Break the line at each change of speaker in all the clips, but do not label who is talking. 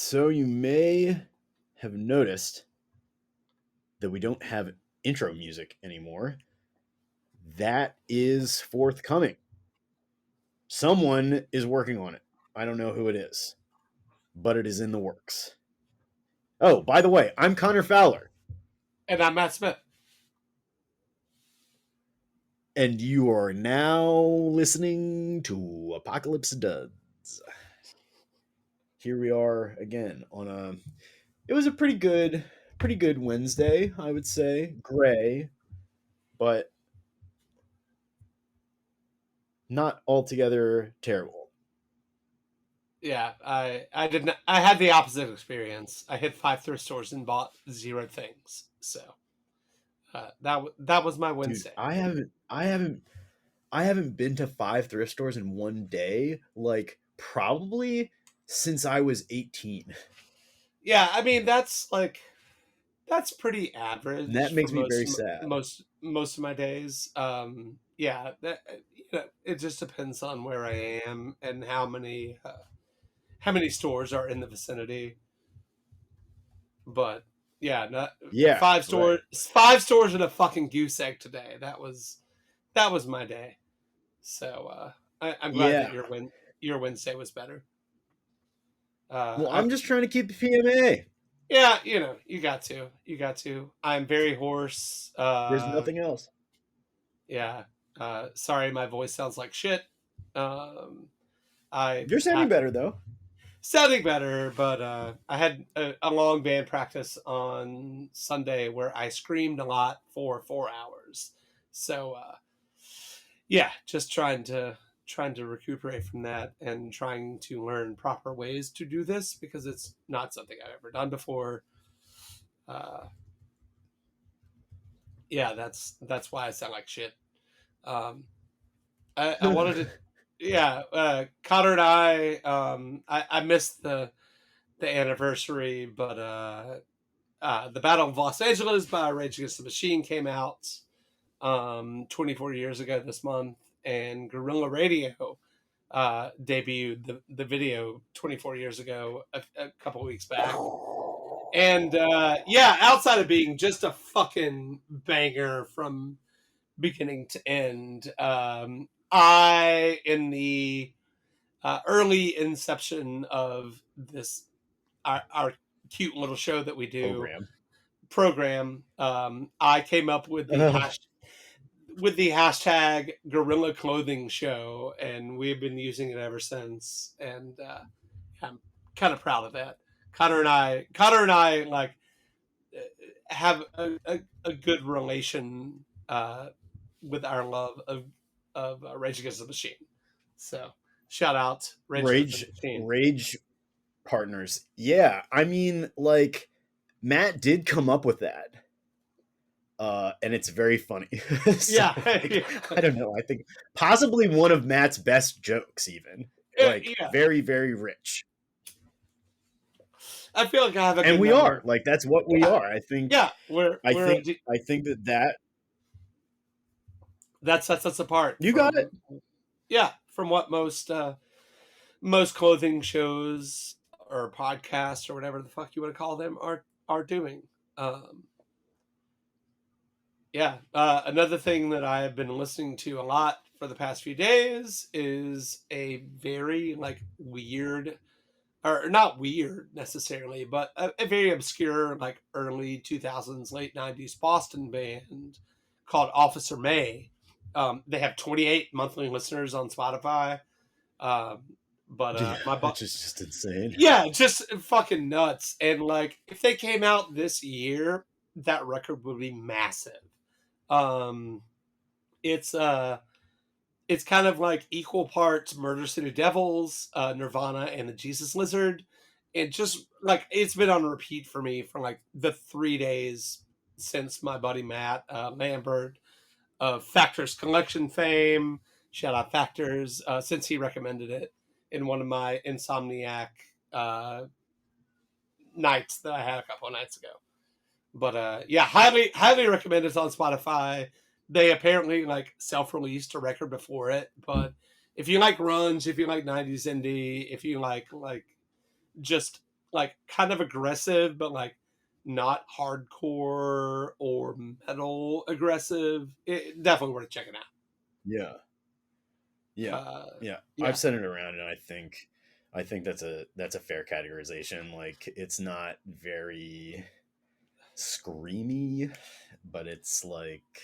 So you may have noticed that we don't have intro music anymore. That is forthcoming. Someone is working on it. I don't know who it is, but it is in the works. Oh, by the way, I'm Connor Fowler.
And I'm Matt Smith.
And you are now listening to Apocalypse Duds. Here we are again on it was a pretty good Wednesday, I would say. Gray, but not altogether terrible.
Yeah, I didn't. I had the opposite experience. I hit 5 thrift stores and bought 0 things. So that was my
Dude,
Wednesday.
I haven't been to 5 thrift stores in one day, like probably since I was 18.
Yeah, I mean that's pretty average
And that
for
makes me very sad.
most of my days. Yeah, it just depends on where I am and how many stores are in the vicinity. But yeah, not
Yeah, right.
5 stores and a fucking goose egg today. That was my day. So I'm glad that
Yeah.
your Wednesday was better.
Well, I'm just trying to keep the PMA.
Yeah, you got to. I'm very hoarse.
There's nothing else.
Yeah. Sorry, my voice sounds like shit. I
You're sounding better though.
sounding better, but I had a long band practice on Sunday where I screamed a lot for 4 hours. So yeah, just trying to recuperate from that and trying to learn proper ways to do this because it's not something I've ever done before. Yeah, that's why I sound like shit. I wanted to, yeah. Connor and I missed the anniversary, but the Battle of Los Angeles by Rage Against the Machine came out 24 years ago this month, and Guerrilla Radio debuted the video 24 years ago, a couple weeks back. And yeah, outside of being just a fucking banger from beginning to end, in the early inception of this, our cute little show that we do program, I came up with the hashtag Gorilla Clothing Show, and we've been using it ever since. And I'm kind of proud of that. Connor and I like have a good relation with our love of Rage Against the Machine. So shout out Rage Against the Machine.
Rage partners. Yeah, I mean, like Matt did come up with that. And it's very funny. So,
Yeah.
I don't know. I think possibly one of Matt's best jokes, even. Like,
yeah.
very, very rich.
I feel like I have a good
and we
number.
are. Like, that's what we are. I think.
Yeah,
I think that
sets us apart.
You got it.
Yeah, from what most clothing shows or podcasts or whatever the fuck you want to call them are doing. Yeah, another thing that I have been listening to a lot for the past few days is a very like weird, or not weird necessarily, but a very obscure like early 2000s, late 90s Boston band called Officer May. They have 28 monthly listeners on Spotify. But
which is just insane.
Yeah, just fucking nuts. And like, if they came out this year, that record would be massive. It's kind of like equal parts Murder City Devils, Nirvana, and the Jesus Lizard. And just like, it's been on repeat for me for like the 3 days since my buddy Matt Lambert of Factors Collection fame, shout out Factors, since he recommended it in one of my Insomniac nights that I had a couple of nights ago. But yeah, highly recommend it on Spotify. They apparently like self-released a record before it, but if you like grunge, if you like 90s indie, if you like just like kind of aggressive, but like not hardcore or metal aggressive. It definitely worth checking out.
Yeah. Yeah.
Uh,
Yeah.
yeah,
I've sent it around and I think that's a fair categorization. Like it's not very screamy, but it's like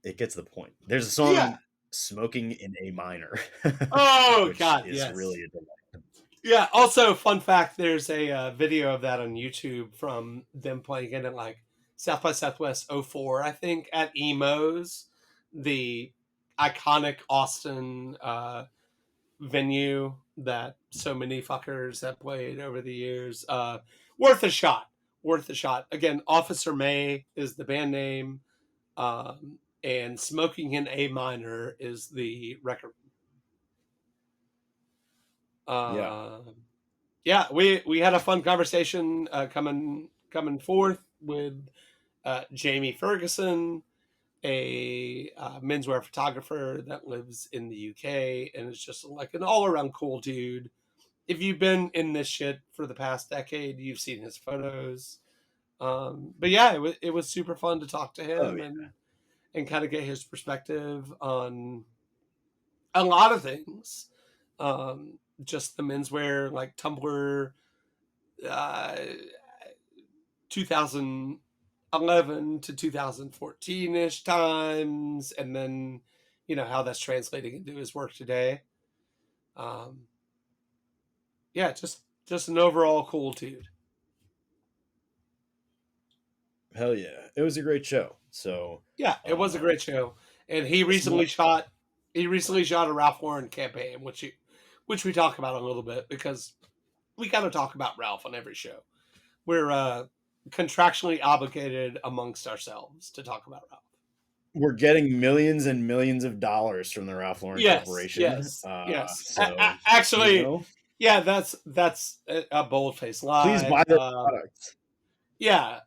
it gets the point. There's a
yeah.
song "Smoking in A Minor,"
Oh
which
God,
is
yes.
really a delight.
Yeah. Also, fun fact: there's a video of that on YouTube from them playing it at like South by Southwest '04, I think, at Emos, the iconic Austin venue that so many fuckers have played over the years. Worth a shot. Worth a shot. Again, Officer May is the band name, and Smoking in A Minor is the record.
Yeah.
Uh, yeah, we had a fun conversation coming forth with Jamie Ferguson, a menswear photographer that lives in the UK, and is just like an all around cool dude. If you've been in this shit for the past decade, you've seen his photos. But yeah, it was super fun to talk to
Oh
him
yeah.
and kind of get his perspective on a lot of things. Just the menswear, like Tumblr, uh, 2011 to 2014 ish times, and then how that's translating into his work today. Um, yeah, just an overall cool dude.
Hell yeah. It was a great show. So
Yeah, it was a great show, and he
small,
recently shot a Ralph Lauren campaign, which we talk about a little bit because we kind of talk about Ralph on every show. We're contractually obligated amongst ourselves to talk about Ralph.
we're getting millions and millions of dollars from the Ralph Lauren
Yes,
Corporation.
yes, yes.
So you
Actually,
know,
yeah, that's a bold faced
please
lie.
buy their products.
Yeah,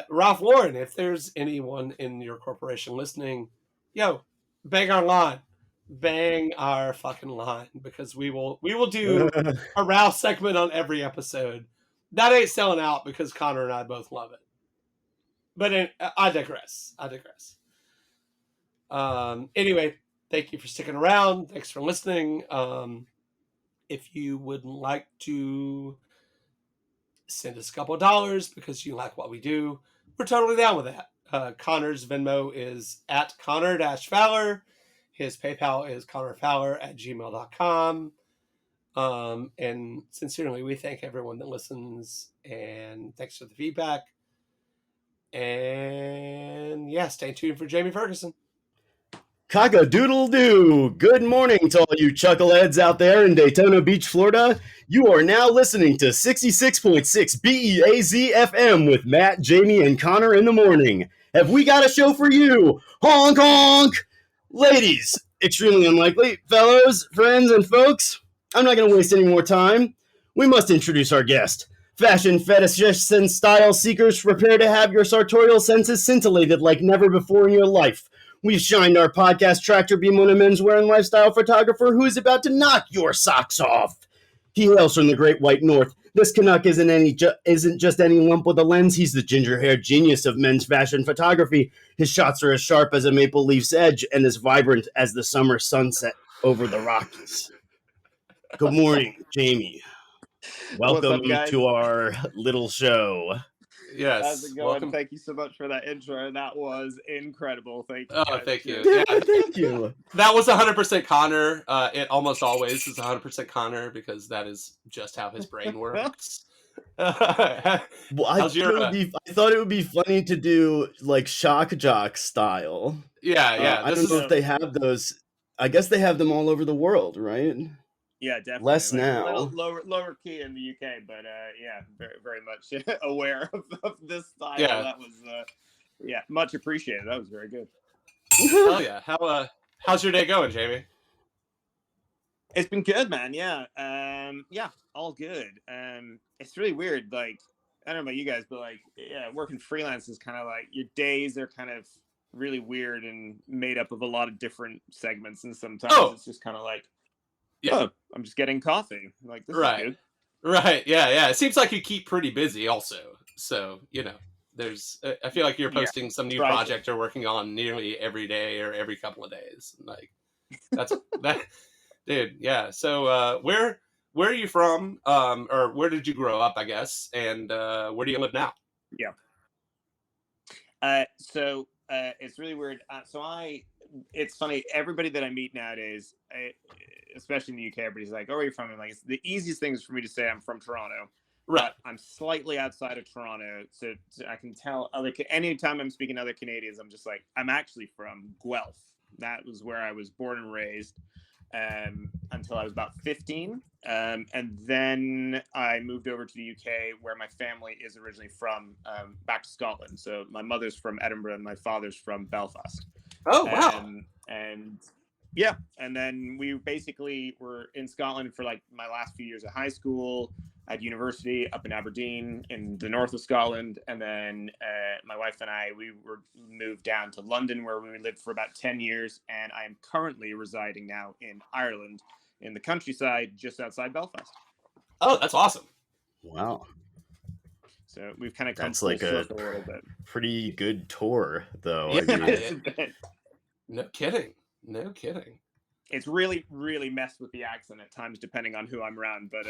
Ralph Lauren. If there's anyone in your corporation listening, yo, bang our line, bang our fucking line, because we will do a Ralph segment on every episode. That ain't selling out because Connor and I both love it. But I digress. I digress. Anyway, thank you for sticking around. Thanks for listening. If you would like to send us a couple of dollars because you like what we do, we're totally down with that. Connor's Venmo is at Connor-Fowler. His PayPal is connorfowler@gmail.com. And sincerely, we thank everyone that listens, and thanks for the feedback. And yeah, stay tuned for Jamie Ferguson.
Cock-a-doodle-doo! Good morning to all you chuckleheads out there in Daytona Beach, Florida. You are now listening to 66.6 BEAZ FM with Matt, Jamie, and Connor in the morning. Have we got a show for you? Honk honk! Ladies, extremely unlikely, fellows, friends, and folks, I'm not going to waste any more time. We must introduce our guest. Fashion fetishists and style seekers, prepare to have your sartorial senses scintillated like never before in your life. We've shined our podcast tractor beam on a menswear and lifestyle photographer who is about to knock your socks off. He hails from the Great White North. This Canuck isn't just any lump with a lens. He's the ginger-haired genius of men's fashion photography. His shots are as sharp as a maple leaf's edge and as vibrant as the summer sunset over the Rockies. Good morning, Jamie.
What's
Welcome
up, guys?
to our little show.
Yes,
How's it going?
welcome.
Thank you so much for that intro. That was incredible. Thank you.
Oh,
guys.
thank you.
Yeah,
Yeah,
thank you.
that was 100% Connor. It almost always is 100% Connor because that is just how his brain works.
Well, I
How's your,
thought it would be funny to do like shock jock style.
yeah,
I
this
don't know
is
if they have those. I guess they have them all over the world, right?
Yeah, definitely.
Less
like
now.
A little lower key in the UK, but yeah, very, very much aware of this style.
Yeah.
That was much appreciated. That was very good.
hell yeah. How's your day going, Jamie?
It's been good, man. Yeah. All good. It's really weird. Like, I don't know about you guys, but like, yeah, working freelance is kind of like your days are kind of really weird and made up of a lot of different segments. And sometimes it's just kind of like,
Yeah.
I'm just getting coffee. Like, this
Right.
is good.
Right. Yeah. Yeah. It seems like you keep pretty busy also. So, there's, I feel like you're
Yeah,
posting some new
try to.
project you're working on nearly every day or every couple of days. Like, that's that, dude. Yeah. So, where are you from? Or where did you grow up, I guess? And, where do you live now?
Yeah. It's really weird. It's funny. Everybody that I meet nowadays, especially in the UK, everybody's like, "Oh, where are you from?" And like, it's the easiest thing is for me to say I'm from Toronto,
Right.
but I'm slightly outside of Toronto, so I can tell anytime I'm speaking to other Canadians, I'm just like, I'm actually from Guelph. That was where I was born and raised until I was about 15. And then I moved over to the UK, where my family is originally from, back to Scotland. So my mother's from Edinburgh and my father's from Belfast.
Oh, wow.
And yeah, and then we basically were in Scotland for like my last few years of high school, at university up in Aberdeen in the north of Scotland, and then my wife and I we were moved down to London, where we lived for about 10 years, and I am currently residing now in Ireland, in the countryside just outside Belfast.
Oh, that's awesome.
Wow.
So we've kind of come
That's
full
like a
circle a little bit.
pretty good tour, though.
Yeah.
I mean,
It's a bit.
No kidding. No kidding.
It's really, really messed with the accent at times, depending on who I'm around. But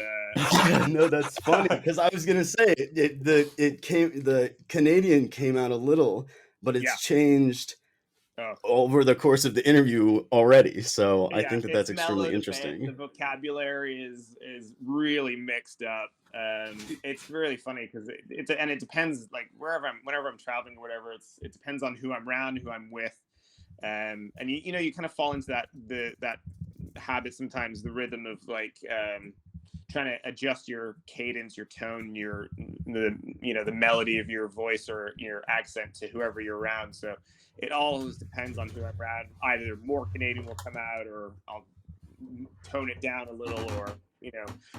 no, that's funny because I was gonna say the Canadian came out a little, but it's
yeah,
changed
oh,
over the course of the interview already. So I
yeah,
think that that's
it's
extremely
mellowed a bit. The
interesting.
vocabulary is really mixed up. It's really funny because it depends, like whenever I'm traveling or whatever. It depends on who I'm around, who I'm with. And you kind of fall into that habit sometimes, the rhythm of like trying to adjust your cadence, your tone, the melody of your voice or your accent to whoever you're around. So it always depends on who I'm around. Either more Canadian will come out, or I'll tone it down a little,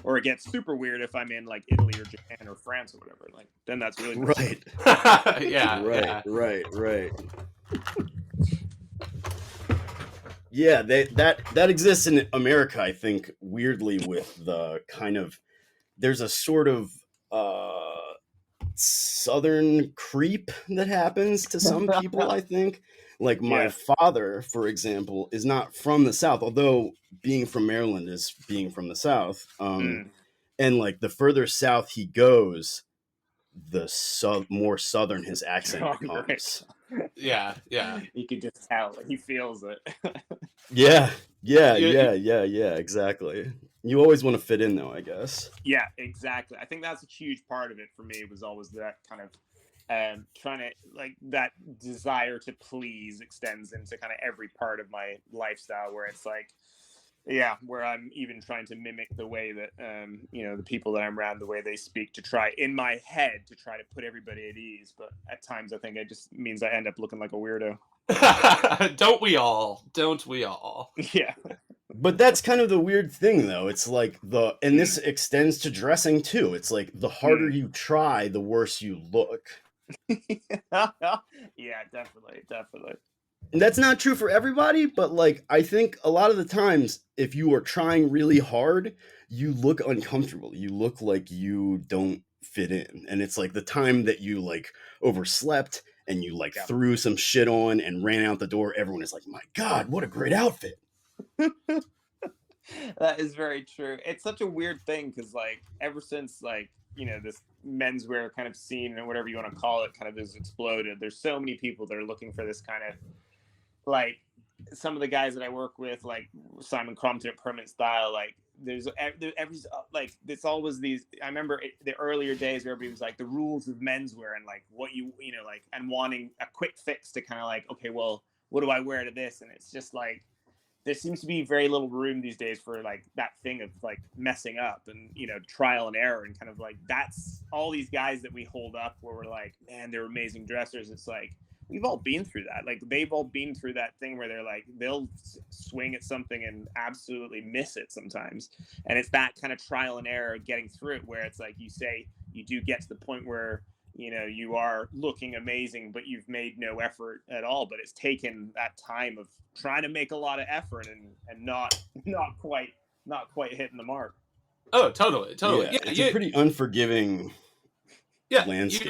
or it gets super weird if I'm in like Italy or Japan or France or whatever. Like then that's really messed
Right.
Yeah.
Right.
Yeah.
Right. Yeah, that exists in America, I think, weirdly, with the kind of there's a sort of southern creep that happens to some people, I think. Like my
Yeah.
father, for example, is not from the South, although being from Maryland is being from the South.
Mm.
And like the further south he goes, the more southern his accent
Oh, great.
becomes.
Yeah. Yeah.
You can just tell he feels it.
Yeah,
You-
exactly. You always want to fit in, though, I guess.
Yeah, exactly. I think that's a huge part of it for me, was always that kind of trying to, like, that desire to please extends into kind of every part of my lifestyle, where it's like, yeah, where I'm even trying to mimic the way that the people that I'm around, the way they speak, to try in my head to try to put everybody at ease. But at times I think it just means I end up looking like a weirdo.
Don't we all? Don't we all?
Yeah.
But that's kind of the weird thing, though. It's like and this extends to dressing too. It's like the harder you try, the worse you look.
Yeah, definitely.
And that's not true for everybody, but like I think a lot of the times, if you are trying really hard, you look uncomfortable. You look like you don't fit in. And it's like the time that you like overslept and you like
Yeah.
threw some shit on and ran out the door, everyone is like, my God, what a great outfit.
That is very true. It's such a weird thing because, like, ever since, like, this menswear kind of scene, or whatever you want to call it, kind of has exploded. There's so many people that are looking for this kind of, like, some of the guys that I work with, like Simon Crompton at Permanent Style, like, there's every like, it's always these. I remember the earlier days where everybody was like the rules of menswear, and like what like, and wanting a quick fix to kind of like, okay, well, what do I wear to this? And it's just like, there seems to be very little room these days for like that thing of like messing up and trial and error, and kind of like, that's all these guys that we hold up where we're like, man, they're amazing dressers. It's like, we've all been through that. Like, they've all been through that thing where they're like, they'll swing at something and absolutely miss it sometimes. And it's that kind of trial and error getting through it, where it's like, you say you do get to the point where you are looking amazing, but you've made no effort at all. But it's taken that time of trying to make a lot of effort and not quite hitting the mark.
Oh, totally.
Yeah, it's a pretty unforgiving landscape.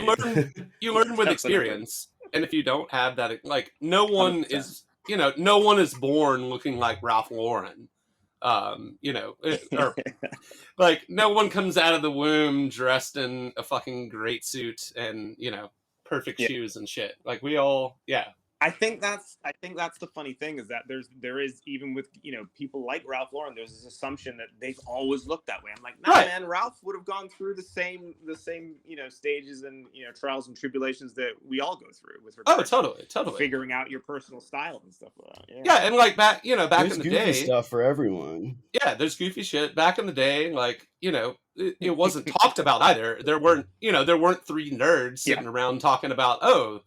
You learn with experience, and if you don't have that, like no one
100%.
is, no one is born looking like Ralph Lauren. Or like no one comes out of the womb dressed in a fucking great suit and perfect
Yeah.
shoes and shit. Like we all, yeah.
I think that's the funny thing is that there is, even with people like Ralph Lauren, there's this assumption that they've always looked that way. I'm like, nah,
Right.
man, Ralph would have gone through the same stages and trials and tribulations that we all go through with regard
totally
to figuring out your personal style and stuff like that.
Yeah, and like back
There's
in the
goofy
day,
stuff for everyone.
yeah, there's goofy shit back in the day. Like it wasn't talked about either. There weren't three nerds sitting around talking about, oh,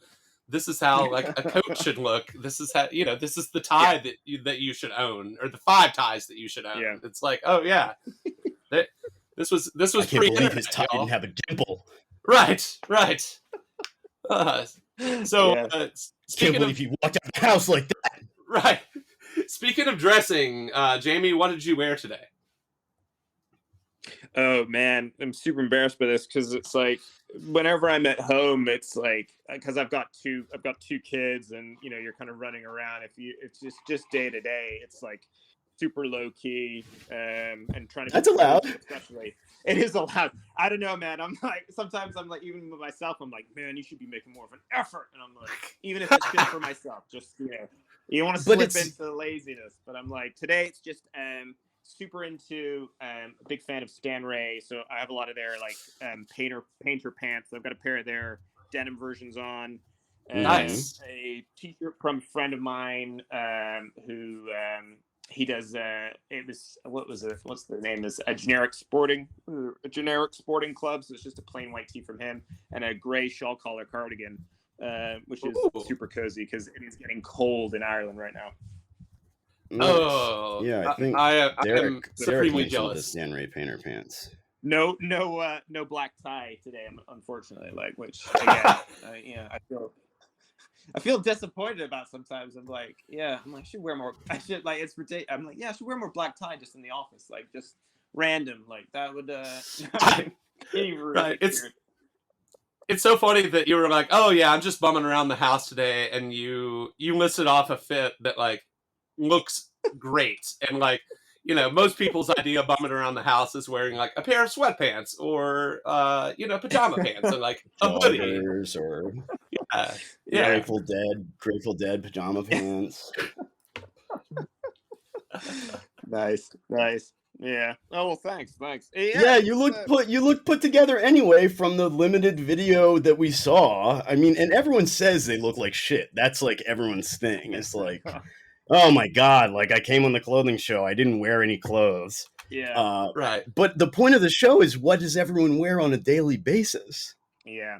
this is how like a coat should look. This is how this is the tie that you should own, or the 5 ties that you should own.
Yeah.
It's like, oh yeah, this was
I can't believe his tie didn't have a dimple.
Right. So
Can't believe he walked out of the house like that.
Right. Speaking of dressing, Jamie, what did you wear today?
Oh man, I'm super embarrassed by this because it's like whenever I'm at home, it's like because I've got two kids, and you're kind of running around. It's just day to day, it's like super low key and trying to.
That's allowed.
Especially, it is allowed. I don't know, man. I'm like sometimes I'm like even with myself, I'm like, man, you should be making more of an effort, and I'm like, even if it's just for myself, just you want to slip into the laziness, but I'm like today it's just super into a big fan of Stan Ray, so I have a lot of their like painter pants. I've got a pair of their denim versions on.
Nice.
A t-shirt from a friend of mine who he does what's the name, is a generic sporting club, so it's just a plain white tee from him and a gray shawl collar cardigan, which is super cozy because it is getting cold in Ireland right now.
Nice. Oh yeah, I think
I'm supremely
jealous. The
jealous.
Stan Ray Painter Pants.
No black tie today, unfortunately. Like, which again, I feel disappointed about sometimes. I'm like, I should wear more. I should like it's ridiculous. I'm like, I should wear more black tie just in the office, like just random, like that would.
Right. It's so funny that you were like, oh yeah, I'm just bumming around the house today, and you listed off a fit that like looks great, and like most people's idea of bumming around the house is wearing like a pair of sweatpants or pajama pants and like a hoodie
or
yeah.
Grateful Dead pajama pants.
Nice. Yeah. Oh well, thanks.
Yeah, you look put together anyway from the limited video that we saw. I mean, and everyone says they look like shit. That's like everyone's thing. It's like, oh my god, like I came on the clothing show, I didn't wear any clothes.
Yeah.
Right.
But the point of the show is, what does everyone wear on a daily basis?
Yeah.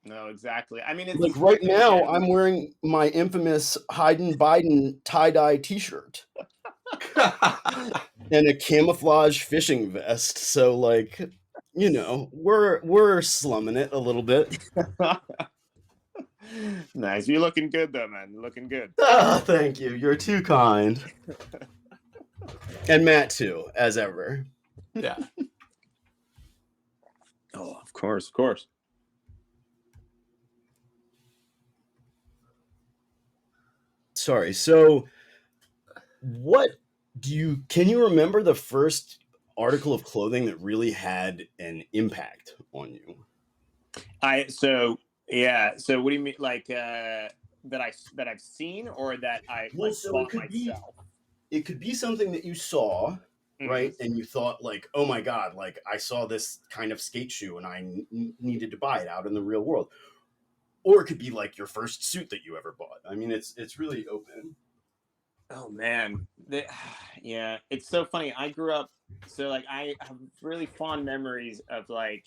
No, exactly. I mean, it's
like right now I'm wearing my infamous Hayden Biden tie-dye t-shirt. And a camouflage fishing vest. So like, we're slumming it a little bit.
Nice. You're looking good though, man. You're looking good.
Oh, thank you. You're too kind. And Matt too, as ever.
Yeah.
Oh, of course.
Sorry. So can you remember the first article of clothing that really had an impact on you?
So what do you mean, like that I've seen, or that I bought myself?
It could be something that you saw, right? And you thought like, oh my god, like I saw this kind of skate shoe and I needed to buy it out in the real world. Or it could be like your first suit that you ever bought. I mean, it's really open.
Oh man, it's so funny. I grew up, so like I have really fond memories of like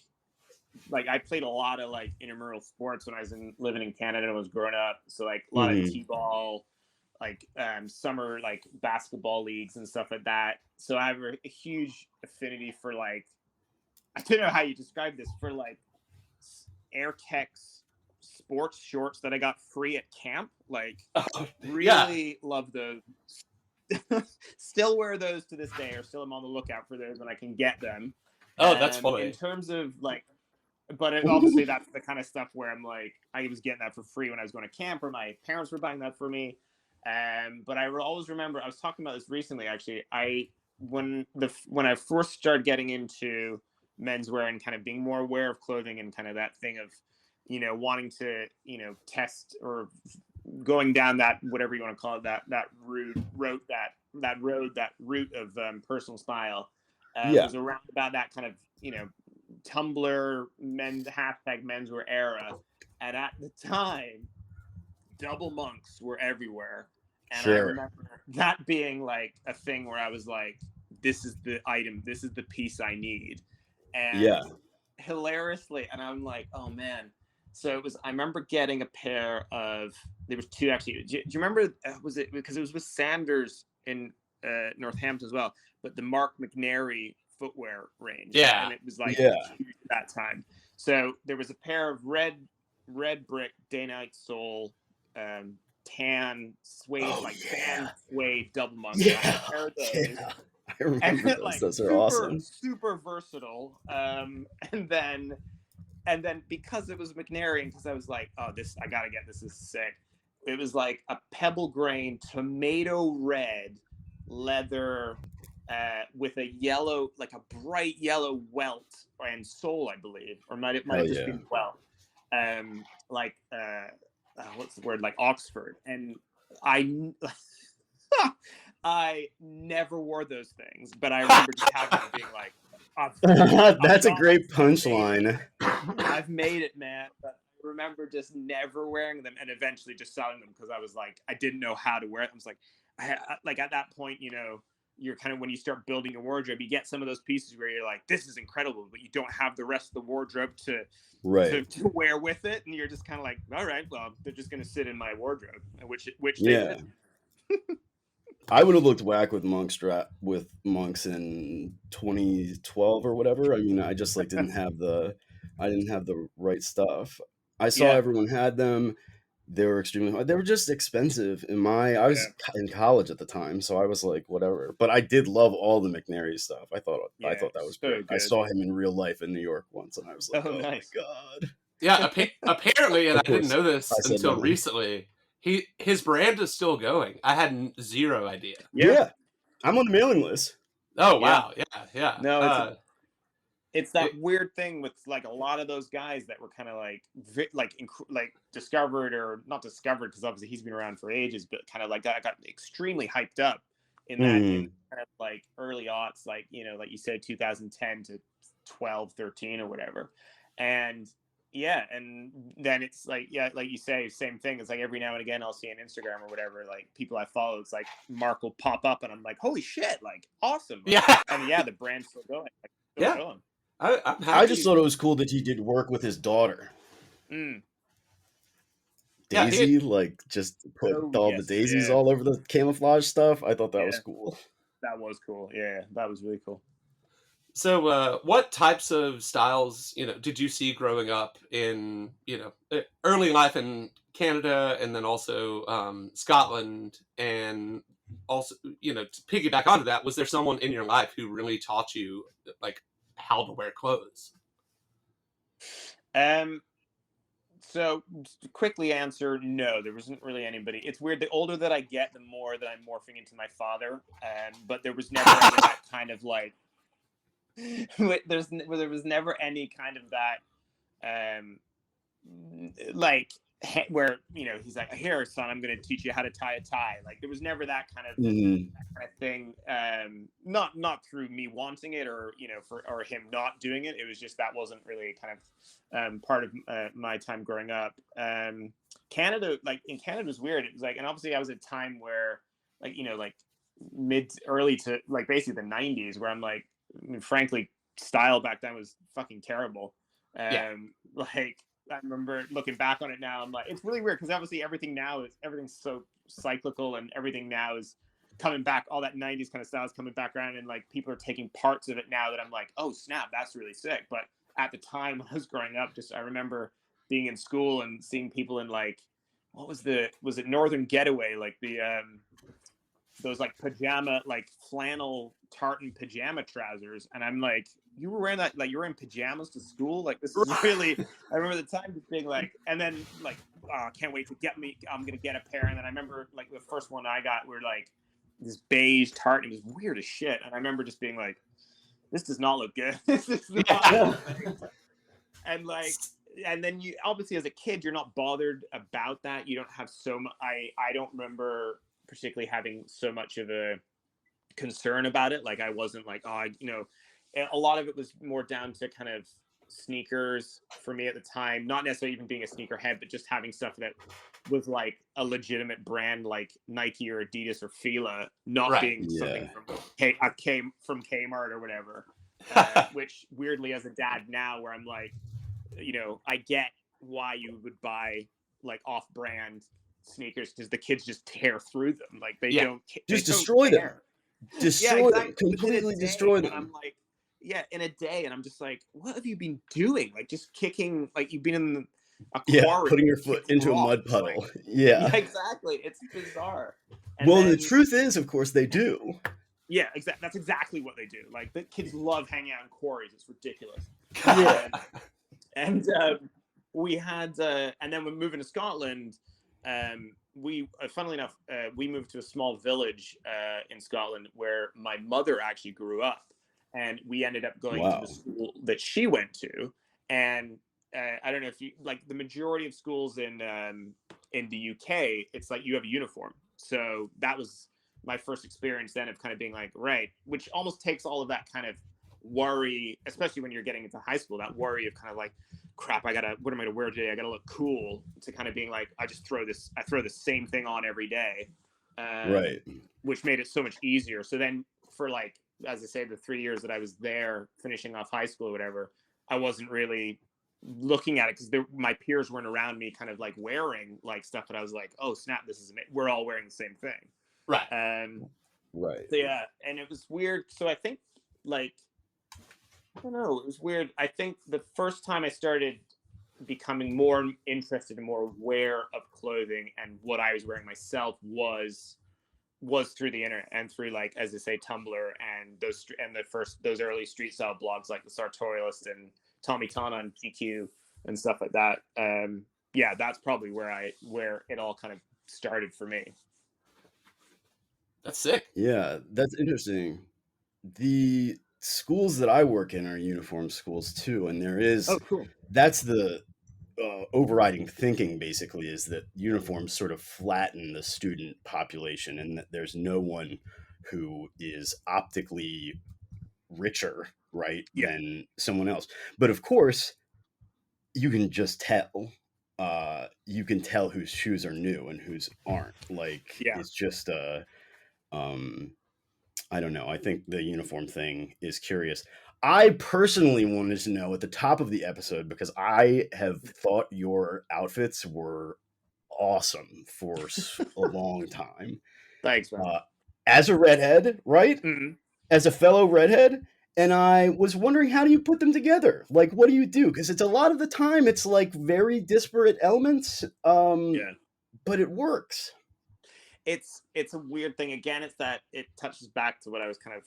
I played a lot of like intramural sports when I was living in Canada and was growing up. So like a lot of t-ball, like summer like basketball leagues and stuff like that. So I have a huge affinity for like, I don't know how you describe this, for like Air Tex sports shorts that I got free at camp. Like really love those. still wear those to this day, or still am on the lookout for those when I can get them.
Oh, that's
In
funny.
terms of like, but obviously that's the kind of stuff where I'm like, I was getting that for free when I was going to camp, or my parents were buying that for me. But I always remember, I was talking about this recently, actually. When I first started getting into menswear and kind of being more aware of clothing and kind of that thing of, wanting to, test or going down that, whatever you want to call it, that route of personal style,
Yeah.
was around about that kind of, Tumblr hashtag menswear era. And at the time, double monks were everywhere. And I
Sure.
remember that being like a thing where I was like, this is the item, this is the piece I need. And
Yeah.
hilariously, and I'm like, oh man. So I remember getting a pair of, there was two actually. Do you remember, was it, because it was with Sanders in Northampton as well, but the Mark McNary footwear range.
Yeah.
And it was like
Yeah.
huge at that time. So there was a pair of red brick day-night sole, tan suede, sand suede double monks.
Yeah.
I had a pair of those.
Yeah. I remember those.
Like,
Those are awesome.
super versatile. And then because it was McNary, and because I was like, oh, I gotta get this. This is sick. It was like a pebble grain tomato red leather, with a yellow, like a bright yellow welt and sole, I believe, or might have just been welt. What's the word? Like Oxford. And I never wore those things, but I remember just having it being like,
that's a great punchline.
I've made it, man. But I remember just never wearing them, and eventually just selling them because I was like, I didn't know how to wear it. I was like, like at that point, you're kind of, when you start building a wardrobe, you get some of those pieces where you're like, this is incredible, but you don't have the rest of the wardrobe to wear with it, and you're just kind of like, all right, well, they're just going to sit in my wardrobe, which they did.
I would have looked whack with monks in 2012 or whatever. I mean, I just didn't have the right stuff. I saw everyone had them. They were extremely hard. They were just expensive. I was in college at the time, so I was like, whatever. But I did love all the McNary stuff. I thought that was great. Good. I saw him in real life in New York once, and I was like, oh nice. My god.
Yeah, apparently, and I didn't know this until recently, his brand is still going. I had zero idea.
Yeah. I'm on the mailing list.
Oh wow, yeah.
No, it's that weird thing with like a lot of those guys that were kind of like discovered, or not discovered, because obviously he's been around for ages, but kind of like got extremely hyped up in that in kind of like early aughts, like like you said, 2010 to 12, 13 or whatever. And and then it's like, like you say, same thing. It's like every now and again I'll see on Instagram or whatever, like people I follow, it's like Mark will pop up and I'm like, holy shit, like awesome. Like, and the brand's still going. Like, still going.
I just thought it was cool that he did work with his daughter. Daisy, just put all the daisies all over the camouflage stuff. I thought that was cool.
That was cool. Yeah, that was really cool.
So what types of styles, did you see growing up in, early life in Canada, and then also Scotland, and also, to piggyback onto that, was there someone in your life who really taught you like how to wear clothes?
So to quickly answer, no, there wasn't really anybody. It's weird. The older that I get, the more that I'm morphing into my father. But there was never any that kind of like, there was never any kind of that, like where he's like, here son, I'm going to teach you how to tie a tie. Like there was never that kind of thing, not through me wanting it, or or him not doing it. It was just that wasn't really kind of part of my time growing up. Canada, like in Canada was weird. It was like, and obviously I was at a time where like like early to like basically the 90s, where I'm like, I mean, frankly, style back then was fucking terrible. Like I remember looking back on it now, I'm like, it's really weird, because obviously everything's so cyclical, and everything now is coming back. All that 90s kind of style is coming back around, and like people are taking parts of it now that I'm like, oh snap, that's really sick. But at the time when I was growing up, I remember being in school and seeing people in like, was it Northern Getaway, like the those like pajama, like flannel tartan pajama trousers, and I'm like, you were wearing that, like you were in pajamas to school, like this is really. I remember the time just being like, and then like, can't wait to I'm gonna get a pair, and then I remember like the first one I got were like this beige tartan. It was weird as shit, and I remember just being like, this does not look good. This is not and like, and then you obviously as a kid you're not bothered about that. You don't have so much. I don't remember particularly having so much of a concern about it. Like I wasn't like, a lot of it was more down to kind of sneakers for me at the time, not necessarily even being a sneakerhead, but just having stuff that was like a legitimate brand like Nike or Adidas or Fila, not being something from Kmart or whatever. Which weirdly as a dad now, where I'm like, I get why you would buy like off-brand sneakers because the kids just tear through them. Like they don't
just destroy them. Destroy them, completely destroy them.
And I'm like, in a day, and I'm just like, what have you been doing? Like just kicking, like you've been in a quarry,
putting your foot into a mud puddle. Like,
exactly. It's bizarre.
And well, the truth is, of course, they do.
Yeah, exactly. That's exactly what they do. Like the kids love hanging out in quarries. It's ridiculous. And we had, and then when moving to Scotland, funnily enough, we moved to a small village in Scotland where my mother actually grew up, and we ended up going to the school that she went to. And I don't know if you like the majority of schools in the UK, it's like you have a uniform. So that was my first experience then of kind of being like, right, which almost takes all of that kind of worry, especially when you're getting into high school, that worry of kind of like, crap, what am I gonna wear today? I gotta look cool, to kind of being like, I throw the same thing on every day, which made it so much easier. So then for like, as I say, the 3 years that I was there finishing off high school or whatever, I wasn't really looking at it because my peers weren't around me kind of like wearing like stuff that I was like, oh snap, this is amazing. We're all wearing the same thing. So yeah, and it was weird. So I think like, I don't know, it was weird. I think the first time I started becoming more interested and more aware of clothing and what I was wearing myself was through the internet and through, like, as I say, Tumblr and those early street style blogs like the Sartorialist and Tommy Tana and GQ and stuff like that. That's probably where it all kind of started for me.
That's sick.
Yeah, that's interesting. The schools that I work in are uniform schools too, and there is that's the overriding thinking basically, is that uniforms sort of flatten the student population, and that there's no one who is optically richer, than someone else. But of course, you can just tell. You can tell whose shoes are new and whose aren't. It's just I don't know. I think the uniform thing is curious. I personally wanted to know at the top of the episode, because I have thought your outfits were awesome for a long time.
Thanks, man.
As a redhead, right?
Mm-hmm.
As a fellow redhead. And I was wondering, how do you put them together? Like, what do you do? Because it's a lot of the time, it's like very disparate elements. But it works.
It's a weird thing. Again, it's that it touches back to what I was kind of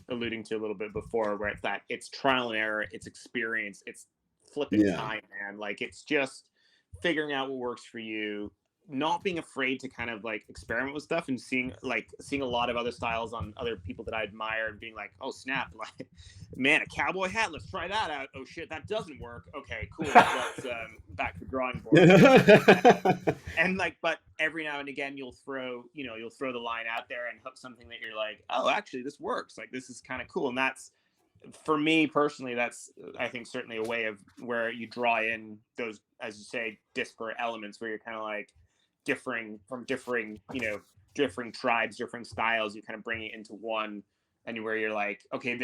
alluding to a little bit before, where it's trial and error, it's experience, it's flipping time, man. Like, it's just figuring out what works for you, not being afraid to kind of like experiment with stuff, and seeing a lot of other styles on other people that I admire, and being like, oh snap, like, man, a cowboy hat, let's try that out. Oh shit, that doesn't work. Okay, cool. Let's back to the drawing board. And like, but every now and again you'll throw the line out there and hook something that you're like, oh, actually this works. Like, this is kind of cool. And that's, for me personally, that's, I think, certainly a way of where you draw in those, as you say, disparate elements, where you're kind of like differing tribes, different styles, you kind of bring it into one, and where you're like, okay,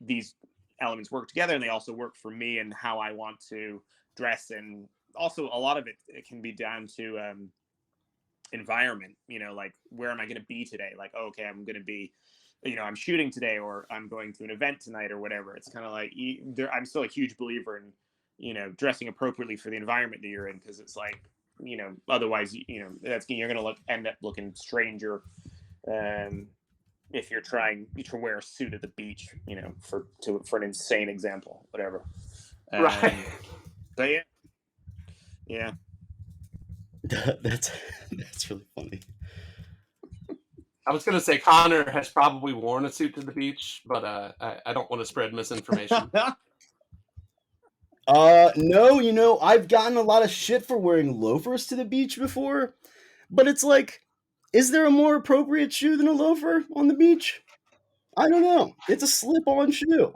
these elements work together, and they also work for me and how I want to dress. And also a lot of it can be down to environment, like, where am I going to be today? Like, oh, okay, I'm going to be, I'm shooting today, or I'm going to an event tonight, or whatever. It's kind of like, I'm still a huge believer in dressing appropriately for the environment that you're in, because it's like, otherwise, you're going to end up looking strange, or If you're trying to wear a suit at the beach, for an insane example, whatever.
Right.
But yeah.
That's really funny.
I was going to say Connor has probably worn a suit to the beach, but I don't want to spread misinformation.
No, I've gotten a lot of shit for wearing loafers to the beach before, but it's like, is there a more appropriate shoe than a loafer on the beach? I don't know. It's a slip-on shoe.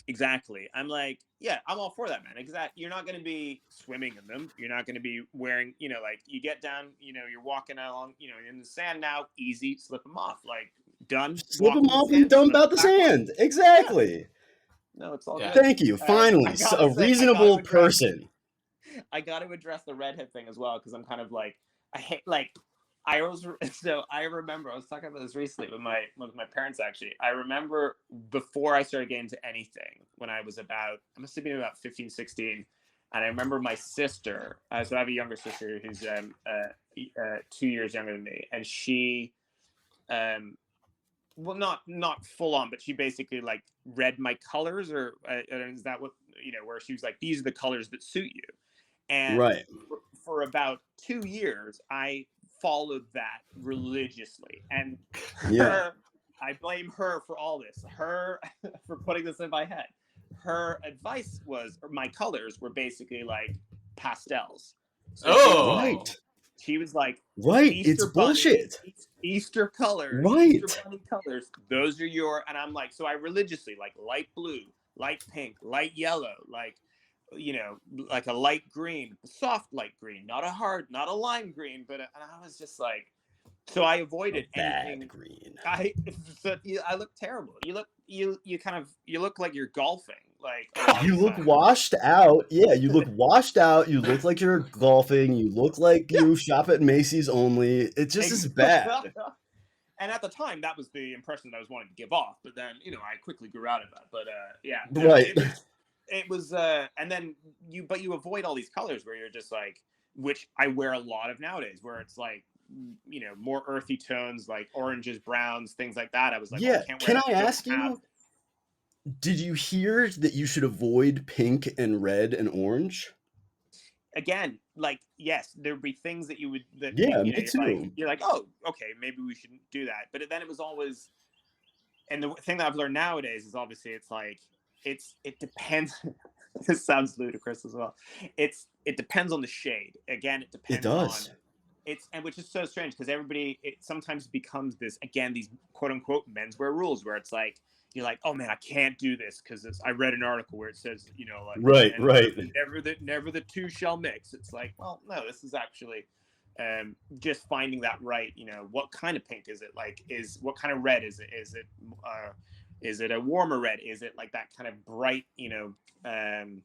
Exactly. I'm like, yeah, I'm all for that, man. Exactly. You're not going to be swimming in them. You're not going to be wearing, like you get down, you're walking along, in the sand now, easy, slip them off. Like, done.
Slip them off and dump out the sand. Exactly.
Yeah. No, it's all
Yeah.
good.
Thank you. Finally, a reasonable person.
I got to address the redhead thing as well, because I'm kind of like, I hate, like, I remember I was talking about this recently with my parents. Actually, I remember before I started getting into anything, when I must have been about 15, 16, and I remember my sister. So I have a younger sister who's 2 years younger than me, and she, well, not full on, but she basically like read my colors, or is that what where she was like, these are the colors that suit you, and
right.
for about 2 years, I followed that religiously, and I blame her for all this. Her for putting this in my head. Her advice was, or my colors were basically like pastels.
So
right.
She was like,
right.
Easter
It's
bunny,
bullshit.
Easter colors,
right.
Easter bunny colors. Those are and I'm like, so I religiously like light blue, light pink, light yellow, like like a light green, soft light green, not a lime green, but and I was just like, so I avoided anything.
Bad green.
I look terrible. You look like you're golfing. Like
you look washed out. Yeah, you look washed out. You look like you're golfing. You look like you shop at Macy's only. It just is bad.
And at the time, that was the impression that I was wanting to give off. But then, I quickly grew out of that. But yeah,
right.
It was and then you avoid all these colors where you're just like, which I wear a lot of nowadays, where it's like, more earthy tones, like oranges, browns, things like that. I was like,
yeah,
can't wear
can
that.
I ask you, did you hear that you should avoid pink and red and orange?
Again, like, yes, there'd be things that me
too.
You're like, oh, okay, maybe we shouldn't do that. But then it was always, and the thing that I've learned nowadays is obviously it's like, it depends. This sounds ludicrous as well. It depends on the shade. Again, it depends on and which is so strange, because it sometimes becomes this, again, these quote unquote menswear rules, where it's like, you're like, oh man, I can't do this because I read an article where it says, like,
right.
never the two shall mix. It's like, well, no, this is actually just finding that right. What kind of pink is it? Like, what kind of red is it? Is it a warmer red? Is it like that kind of bright? I can't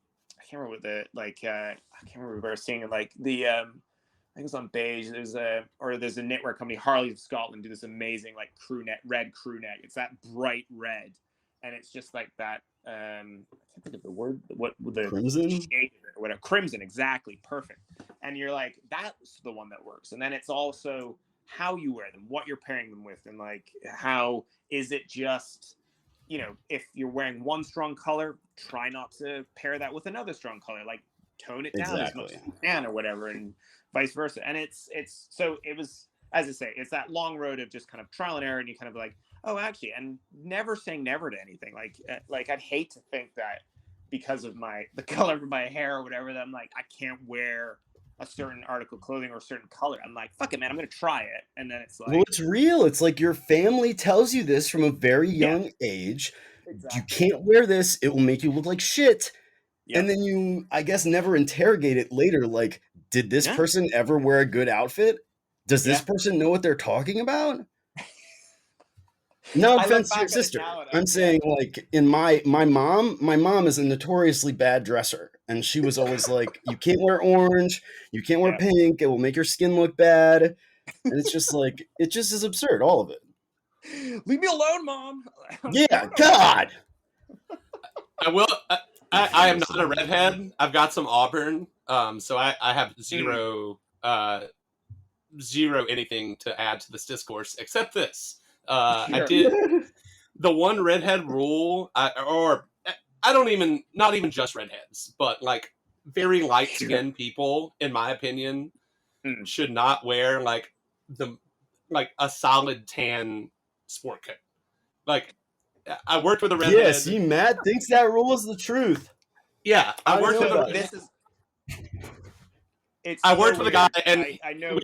remember what I can't remember where I was seeing it. Like the I think it's on Beige. There's a knitwear company, Harley of Scotland, do this amazing like red crew neck. It's that bright red, and it's just like that. I can't think of the word. What the
crimson
shade or whatever. Crimson, exactly, perfect. And you're like, that's the one that works. And then it's also how you wear them, what you're pairing them with, and like how is it just, if you're wearing one strong color, try not to pair that with another strong color. Like, tone it down as much as you can, or whatever, and vice versa. And it's so it was, as I say, it's that long road of just kind of trial and error, and you kind of like, oh, actually, and never saying never to anything. Like I'd hate to think that because of the color of my hair or whatever, that I'm like, I can't wear a certain article of clothing or a certain color. I'm like, fuck it, man, I'm gonna try it. And then it's like,
well, it's real. It's like your family tells you this from a very young age. Exactly. You can't wear this, it will make you look like shit. Yep. And then you, I guess, never interrogate it later. Like, did this person ever wear a good outfit? Does this person know what they're talking about? No offense to your sister. I'm saying, like, in my mom is a notoriously bad dresser. And she was always like, you can't wear orange, you can't wear pink, it will make your skin look bad. And it's just like, it just is absurd, all of it.
Leave me alone, Mom.
Yeah, God.
I will. I am not a redhead. I've got some auburn, so I have zero zero anything to add to this discourse except this. I
Sure.
did the one redhead rule, or I don't even, not even just redheads, but like very light skinned people, in my opinion,
Mm.
should not wear like a solid tan sport coat. Like, I worked with a
Yeah,
redhead.
see, Matt thinks that rule is the truth.
Yeah, I
I
worked
know
with
about
a,
it.
This is. It's
I
so
worked with a guy,
weird.
and
I know.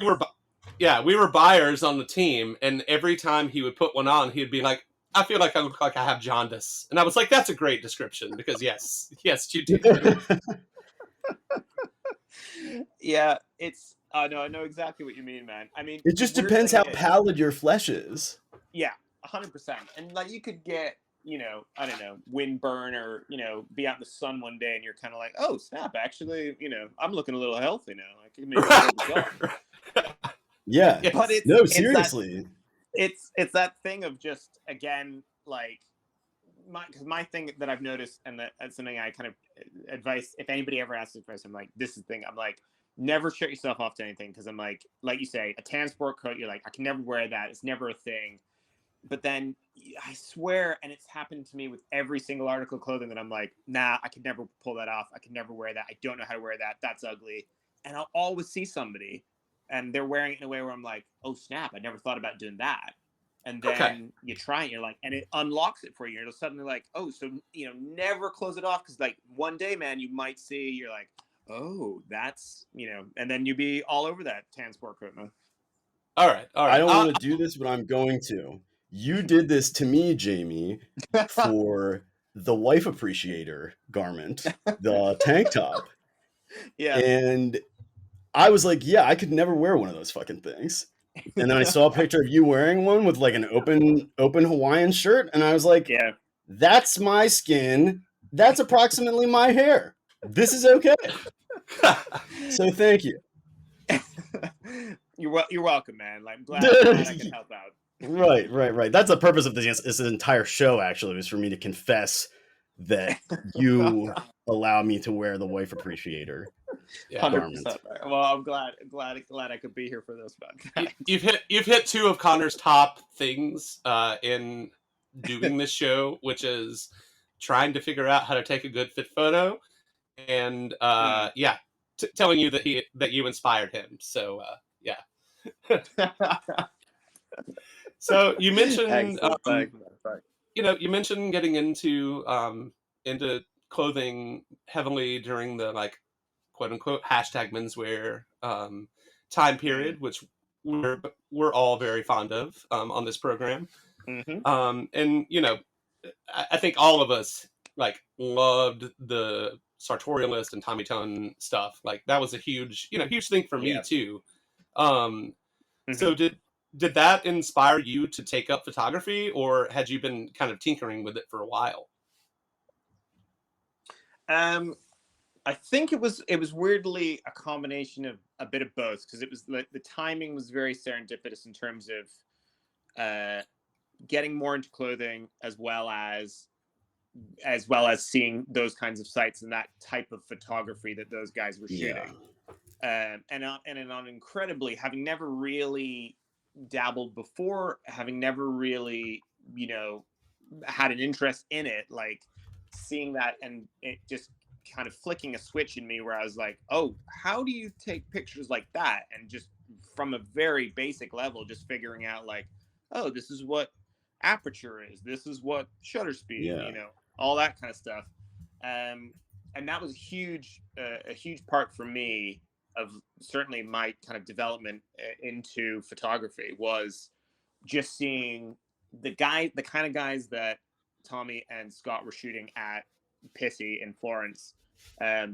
we were buyers on the team, and every time he would put one on, he'd be like, "I feel like I look like I have jaundice," and I was like, "That's a great description because yes, you do."
Yeah, it's. No, I know exactly what you mean, man. I mean,
It
the
just
weird
depends
thing
how
is,
pallid your flesh is.
yeah, 100%. And like, you could get, I don't know, windburn, or be out in the sun one day, and you're kind of like, oh snap, actually, I'm looking a little healthy now. I can maybe hold the job.
Yeah.
But
Yes.
No,
it's that
seriously.
it's that thing of just, again, like, my thing that I've noticed, and that's something I kind of advice, if anybody ever asks advice, I'm like, this is the thing, I'm like, never shut yourself off to anything, because I'm like you say, a tan sport coat, you're like, I can never wear that, it's never a thing. But then I swear, and it's happened to me with every single article of clothing, that I'm like, nah, I could never pull that off, I could never wear that, I don't know how to wear that, that's ugly. And I'll always see somebody and they're wearing it in a way where I'm like, oh snap, I never thought about doing that. And
Okay.
then you try it, you're like, and it unlocks it for you. You're suddenly like, oh, so never close it off, because like one day, man, you might see, you're like, oh, that's and then you be all over that tan sport coat, man.
All right.
I don't want to do this, but I'm going to. You did this to me, Jamie, for the wife appreciator garment, the tank top.
Yeah.
And I was like, yeah, I could never wear one of those fucking things. And then I saw a picture of you wearing one with like an open Hawaiian shirt, and I was like,
Yeah.
that's my skin. That's approximately my hair. This is okay. So thank you.
You're welcome, man. Like, I'm glad I could help out.
Right. That's the purpose of this entire show, actually, was for me to confess that you allow me to wear the wife appreciator.
Yeah.
100%. Well, I'm glad I could be here for this, man.
You've hit two of Connor's top things in doing this show, which is trying to figure out how to take a good fit photo, and telling you that you inspired him. So yeah. So you mentioned you mentioned getting into clothing heavily during the like quote unquote hashtag menswear time period, which we're all very fond of on this program.
Mm-hmm.
And I think all of us like loved the sartorialist and Tommy Tone stuff. Like that was a huge thing for me too. So did that inspire you to take up photography, or had you been kind of tinkering with it for a while?
I think it was weirdly a combination of a bit of both, because it was like the timing was very serendipitous in terms of getting more into clothing, as well as seeing those kinds of sites and that type of photography that those guys were shooting. And on incredibly, having never really dabbled before, having never really had an interest in it, like seeing that, and it just kind of flicking a switch in me where I was like, oh, how do you take pictures like that? And just from a very basic level, just figuring out like, oh, this is what aperture is, this is what shutter speed, all that kind of stuff. And that was a huge part for me of certainly my kind of development into photography, was just seeing the kind of guys that Tommy and Scott were shooting at Pissy in Florence,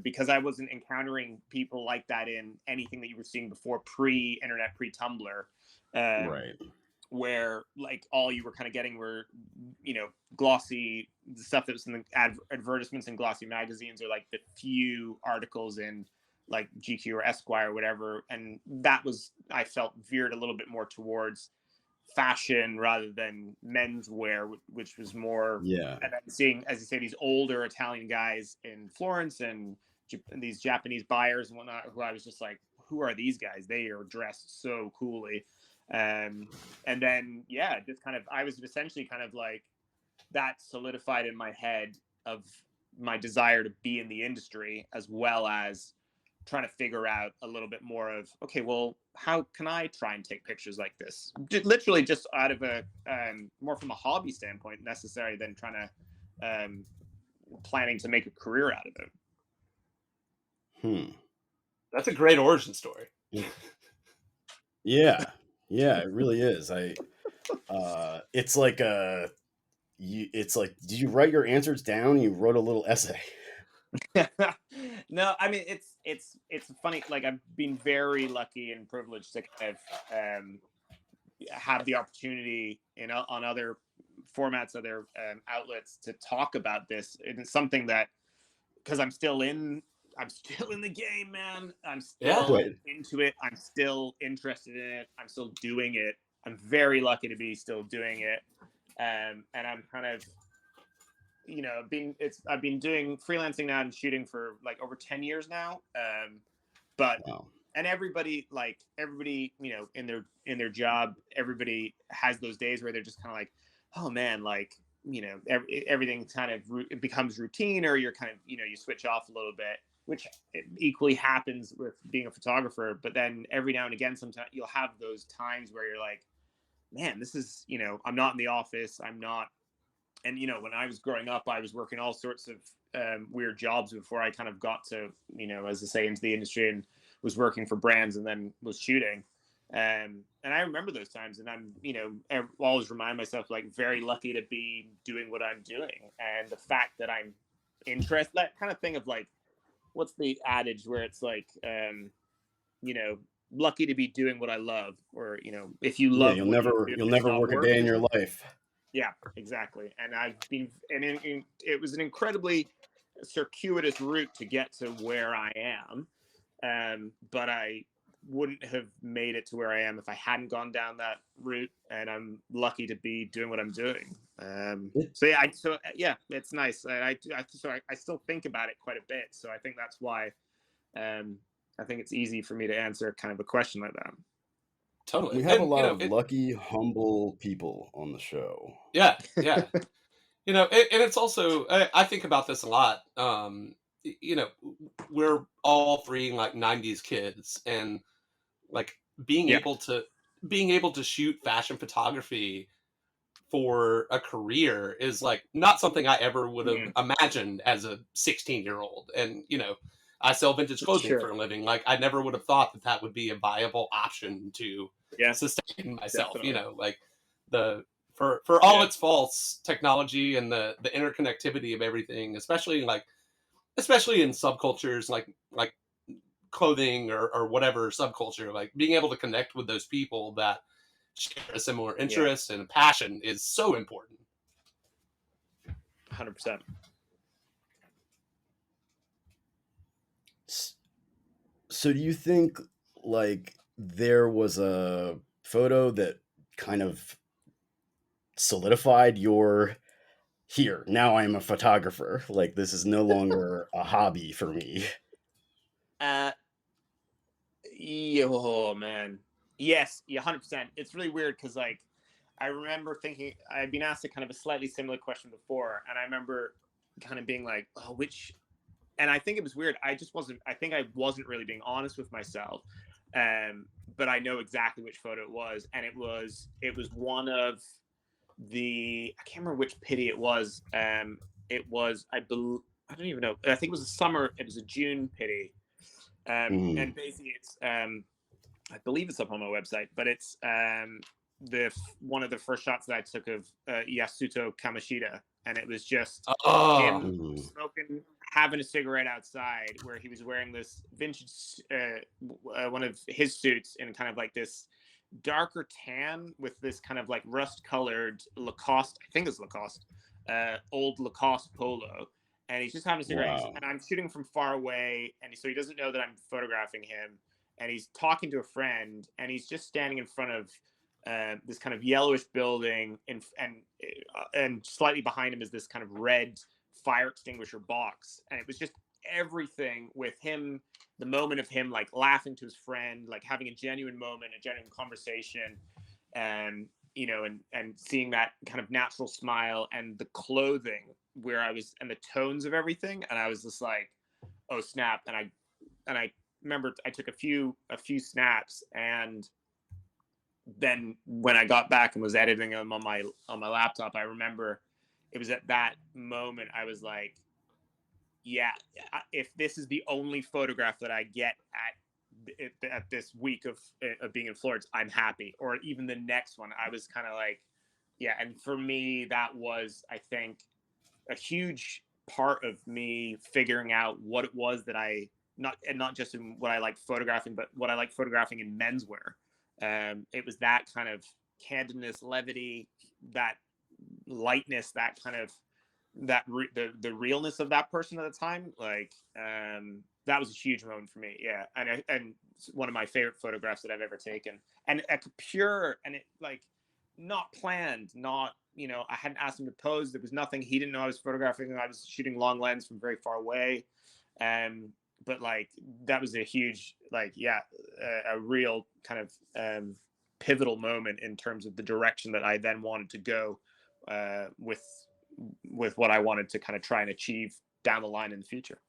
because I wasn't encountering people like that in anything that you were seeing before, pre-internet, pre-Tumblr,
Right.
where like all you were kind of getting were glossy stuff that was in the advertisements in glossy magazines, or like the few articles in like GQ or Esquire or whatever, and that was, I felt, veered a little bit more towards fashion rather than menswear, which was more. And then seeing, as you say, these older Italian guys in Florence, and these Japanese buyers and whatnot, who I was just like, who are these guys? They are dressed so coolly. And then, yeah, just kind of, I was essentially kind of like, that solidified in my head of my desire to be in the industry, as well as trying to figure out a little bit more of, okay, well, how can I try and take pictures like this? Literally just out of a, more from a hobby standpoint necessary than trying to, planning to make a career out of it.
That's a great origin story.
Yeah, it really is. It's like it's like, did you write your answers down? You wrote a little essay.
No, I mean it's funny. Like, I've been very lucky and privileged to kind of have the opportunity on other formats, other outlets to talk about this. It's something that, because I'm still in the game, man. I'm still into it. I'm still interested in it. I'm still doing it. I'm very lucky to be still doing it. And I'm kind of, I've been doing freelancing now and shooting for like over 10 years now. But
Wow.
And everybody, in their job, everybody has those days where they're just kind of like, oh man, like, everything kind of it becomes routine, or you're kind of, you switch off a little bit, which equally happens with being a photographer. But then every now and again, sometimes you'll have those times where you're like, man, this is, I'm not in the office. I'm not. And, when I was growing up, I was working all sorts of weird jobs before I kind of got to, as I say, into the industry, and was working for brands and then was shooting. And I remember those times, and I'm, always remind myself, like, very lucky to be doing what I'm doing. And the fact that I'm interested, that kind of thing of like, what's the adage where it's like, lucky to be doing what I love, or, if you love,
you'll never work a day in your life.
Yeah, exactly. And it was an incredibly circuitous route to get to where I am. But I wouldn't have made it to where I am if I hadn't gone down that route. And I'm lucky to be doing what I'm doing. It's nice. I still think about it quite a bit. So I think that's why I think it's easy for me to answer kind of a question like that.
Totally.
We have a lot of lucky, humble people on the show.
Yeah. And it's also, I think about this a lot. We're all three like 90s kids, and like being able to shoot fashion photography for a career is like not something I ever would have imagined as a 16-year-old. And, I sell vintage clothing for a living. Like, I never would have thought that would be a viable option to sustain myself.
Definitely.
Like for all its faults, technology and the interconnectivity of everything, especially in subcultures like clothing or whatever subculture, like being able to connect with those people that share a similar interest and passion is so important.
100%.
So do you think like there was a photo that kind of solidified your here, now I am a photographer, like this is no longer a hobby for me?
Oh man, yes, 100%. It's really weird because, like, I remember thinking, I'd been asked a kind of a slightly similar question before, and I remember kind of being like, oh, which, and I think it was weird. I think I wasn't really being honest with myself. But I know exactly which photo it was, and it was one of I can't remember which pity it was. It was, I don't even know. I think it was it was a June pity. And basically it's, I believe it's up on my website, but it's one of the first shots that I took of Yasuto Kamishita, and it was just him smoking, having a cigarette outside, where he was wearing this vintage one of his suits in kind of like this darker tan with this kind of like rust colored Lacoste, I think it's Lacoste, old Lacoste polo. And he's just having a cigarette.
Wow.
And I'm shooting from far away. And so he doesn't know that I'm photographing him. And he's talking to a friend. And he's just standing in front of this kind of yellowish building. And slightly behind him is this kind of red fire extinguisher box. And it was just everything with him, the moment of him like laughing to his friend, like having a genuine moment, a genuine conversation, and and seeing that kind of natural smile and the clothing where I was and the tones of everything, and I was just like, oh snap. And I remember I took a few snaps, and then when I got back and was editing them on my laptop, I remember it was at that moment I was like, yeah, if this is the only photograph that I get at this week of being in Florence, I'm happy. Or even the next one, I was kind of like, yeah. And for me, that was, I think, a huge part of me figuring out what it was that not just in what I like photographing, but what I like photographing in menswear. It was that kind of candidness, levity, that lightness, that kind of the realness of that person at the time. Like that was a huge moment for me. Yeah, and one of my favorite photographs that I've ever taken, and a pure, and it like not planned, not I hadn't asked him to pose. There was nothing. He didn't know I was photographing. I was shooting long lens from very far away. But like that was a huge, like, yeah, a real kind of pivotal moment in terms of the direction that I then wanted to go with what I wanted to kind of try and achieve down the line in the future.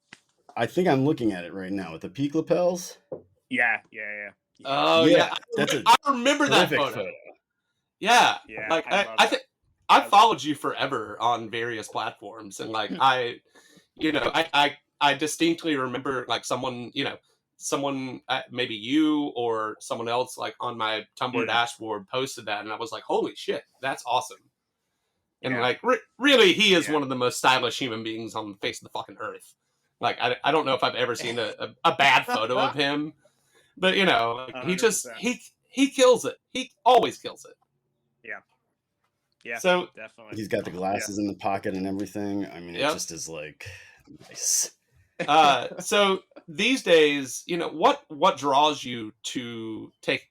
I think I'm looking at it right now with the peak lapels.
Yeah.
Oh
Yeah,
yeah,
that's a
I remember that
terrific
photo.
photo.
Yeah,
Yeah,
like
I love
I
that.
think I followed you forever on various platforms, and like I distinctly remember like someone maybe you or someone else like on my Tumblr dashboard posted that, and I was like, holy shit, that's awesome. And
Yeah.
like really, he is
Yeah.
one of the most stylish human beings on the face of the fucking earth. Like I don't know if I've ever seen a bad photo of him, but like, he just
100%.
he kills it. He always kills it.
Yeah,
So
definitely.
He's got the glasses in the pocket and everything. I mean, it
Yep.
just is like nice.
So these days, what draws you to take,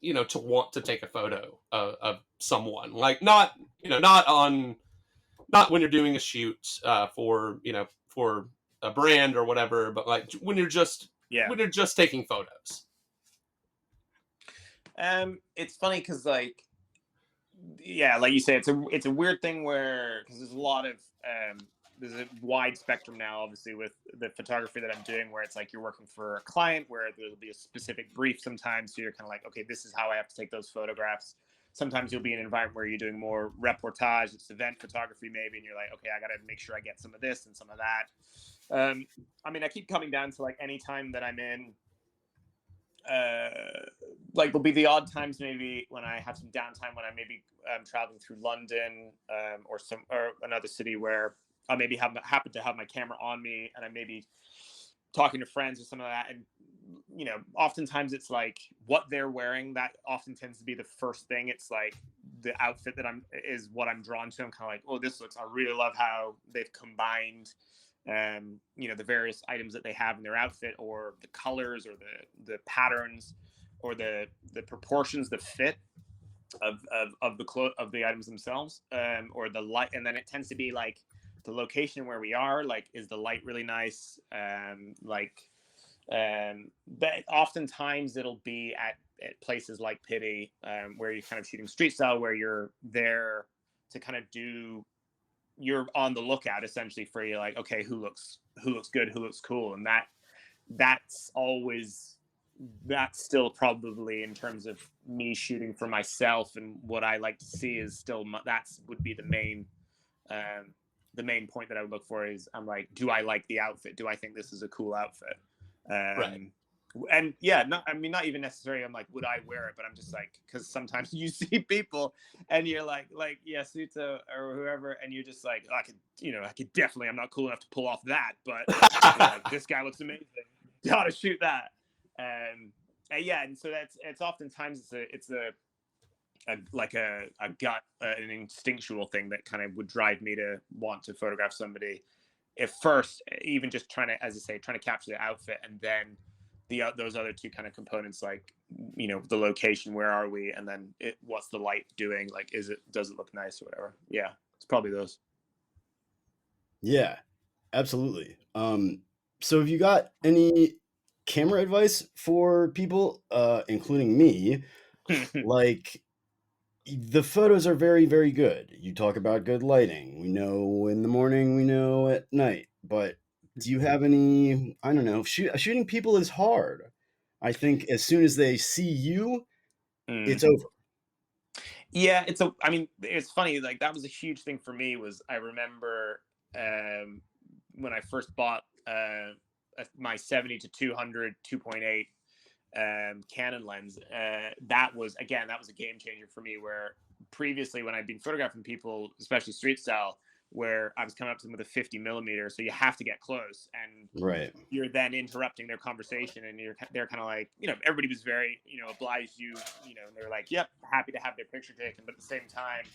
to want to take a photo of someone, like not when you're doing a shoot for a brand or whatever, but like when you're just taking photos.
It's funny because like you say, it's a weird thing where because there's a lot of there's a wide spectrum now, obviously, with the photography that I'm doing, where it's like you're working for a client where there'll be a specific brief sometimes, so you're kind of like, okay, this is how I have to take those photographs. Sometimes you'll be in an environment where you're doing more reportage, it's event photography maybe, and you're like, okay, I got to make sure I get some of this and some of that. I mean, I keep coming down to like any time that I'm in, like there'll be the odd times maybe when I have some downtime when I maybe traveling through London or another city where I maybe happen to have my camera on me, and I may be talking to friends or some of that, and oftentimes it's like what they're wearing that often tends to be the first thing. It's like the outfit that is what I'm drawn to. I'm kind of like, oh, I really love how they've combined the various items that they have in their outfit, or the colors, or the patterns, or the proportions, the fit of the items themselves, or the light. And then it tends to be like the location where we are, like, is the light really nice? But oftentimes it'll be at places like Pity, where you're kind of shooting street style, where you're there to kind of you're on the lookout essentially for, you're like, okay, who looks good, who looks cool. And that's still probably, in terms of me shooting for myself and what I like to see, is still would be the main point that I would look for. Is I'm like, do I like the outfit? Do I think this is a cool outfit?
Right.
And not even necessarily I'm like, would I wear it? But I'm just like, because sometimes you see people and you're like Suta or whoever, and you're just like, I could definitely, I'm not cool enough to pull off that, but like, this guy looks amazing, gotta shoot that. And so it's oftentimes it's a gut, an instinctual thing that kind of would drive me to want to photograph somebody. If first, even just trying to capture the outfit, and then those other two kind of components, like the location, where are we, and then what's the light doing, like, does it look nice or whatever. Yeah, it's probably those.
Yeah, absolutely. So have you got any camera advice for people, including me? Like, the photos are very, very good. You talk about good lighting. We know in the morning, we know at night. But do you have any, I don't know, shooting people is hard. I think as soon as they see you,
Mm.
it's over.
Yeah, I mean, it's funny, like that was a huge thing for me. Was I remember um when I first bought my 70 to 200 2.8 Canon lens. That was, again, that was a game changer for me, where previously when I'd been photographing people, especially street style, where I was coming up to them with a 50 millimeter, so you have to get close, and
Right.
you're then interrupting their conversation, and they're kind of like, everybody was very, obliged you, and they're like, yep, happy to have their picture taken, but at the same time,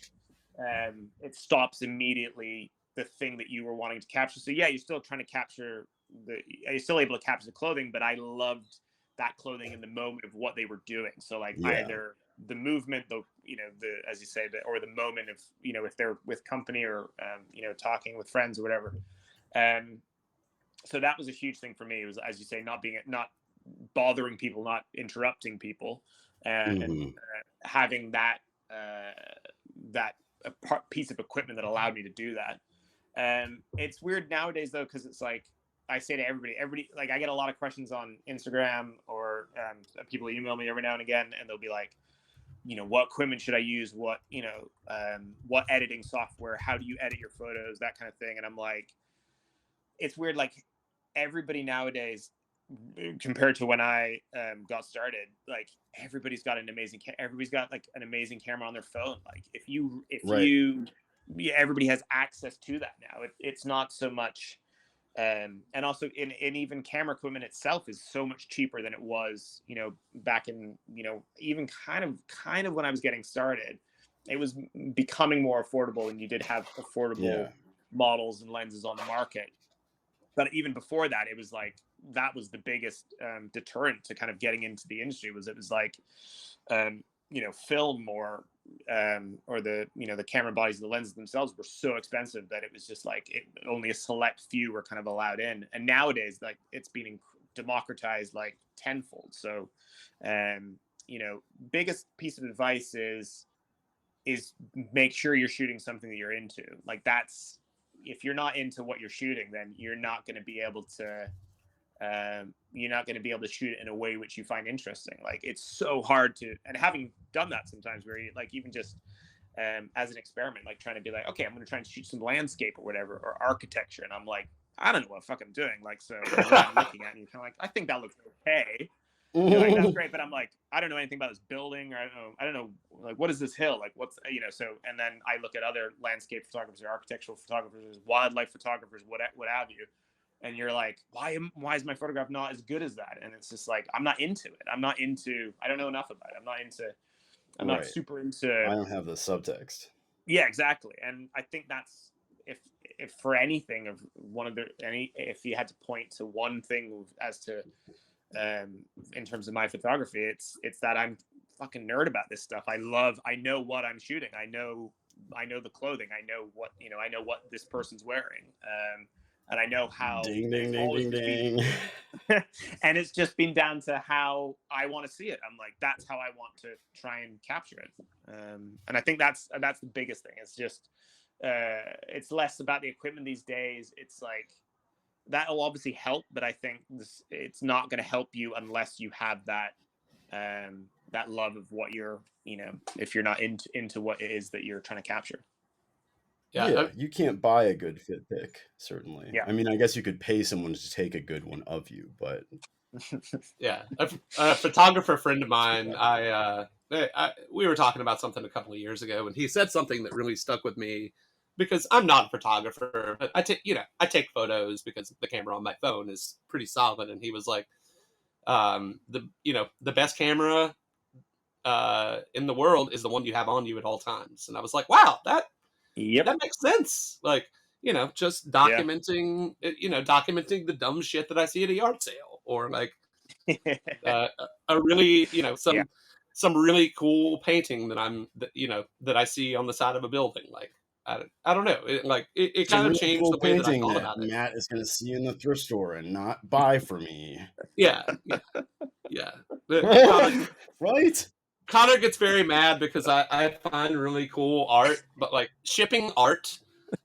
it stops immediately the thing that you were wanting to capture. So yeah, you're still trying to capture you're still able to capture the clothing, but I loved that clothing in the moment of what they were doing. So like
Yeah.
either the movement, the as you say, or the moment of, if they're with company, or talking with friends or whatever. Um, so that was a huge thing for me. It was, as you say, not bothering people, not interrupting people, and
Hmm.
having that piece of equipment that allowed me to do that. It's weird nowadays though, because it's like I say to everybody, like I get a lot of questions on Instagram, or people email me every now and again, and they'll be like, what equipment should I use? What editing software? How do you edit your photos? That kind of thing. And I'm like, it's weird. Like everybody nowadays, compared to when I got started, like everybody's got like an amazing camera on their phone. Like
Right.
yeah, everybody has access to that now. It's not so much, and also in even camera equipment itself is so much cheaper than it was, back in, even kind of when I was getting started. It was becoming more affordable, and you did have affordable
Yeah.
models and lenses on the market. But even before that, it was like that was the biggest deterrent to kind of getting into the industry. It was like, film, or the camera bodies, the lenses themselves were so expensive that it was just like only a select few were kind of allowed in. And nowadays, like it's being democratized like tenfold. So, um, biggest piece of advice is make sure you're shooting something that you're into. Like that's, if you're not into what you're shooting, then you're not going to be able to shoot it in a way which you find interesting. Like it's so hard to, and having done that sometimes, where you like even just as an experiment, like trying to be like, okay, I'm going to try and shoot some landscape or whatever, or architecture, and I'm like, I don't know what the fuck I'm doing. Like, so what I'm looking at, and you're kind of like, I think that looks okay. You're like, that's great, but I'm like, I don't know anything about this building, or I don't know, like, what is this hill? Like, what's, so, and then I look at other landscape photographers, or architectural photographers, wildlife photographers, what have you, and you're like, why is my photograph not as good as that? And it's just like, I'm not into it. I don't know enough about it. I'm not
Right.
super into.
I don't have the subtext.
Yeah, exactly. And I think that's, if for anything, of one of the any if you had to point to one thing as to, in terms of my photography, it's that I'm fucking nerd about this stuff. I know what I'm shooting. I know the clothing. I know what this person's wearing. And I know how,
Ding,
and
ding, ding, ding, ding.
and it's just been down to how I want to see it. I'm like, that's how I want to try and capture it. And I think that's the biggest thing. It's just, it's less about the equipment these days. It's like, that will obviously help, but I think it's not going to help you unless you have that love of what you're, if you're not into what it is that you're trying to capture.
Yeah, you can't buy a good fit pic, certainly.
Yeah.
I mean, I guess you could pay someone to take a good one of you, but
Yeah, a photographer friend of mine,
respectable.
we were talking about something a couple of years ago, and he said something that really stuck with me, because I'm not a photographer, but I take photos because the camera on my phone is pretty solid. And he was like, the best camera in the world is the one you have on you at all times. And I was like, wow,
Yep.
that makes sense. Like, just
Yeah.
documenting the dumb shit that I see at a yard sale, or like uh, a really,
Yeah.
some really cool painting that I see on the side of a building. Like, I don't know. It
It's a
kind of
really
changed
cool
the way that I
painting
thought
that
about it.
Matt is going to see in the thrift store and not buy for me.
Yeah, yeah, yeah.
Right?
Connor gets very mad because I find really cool art, but like shipping art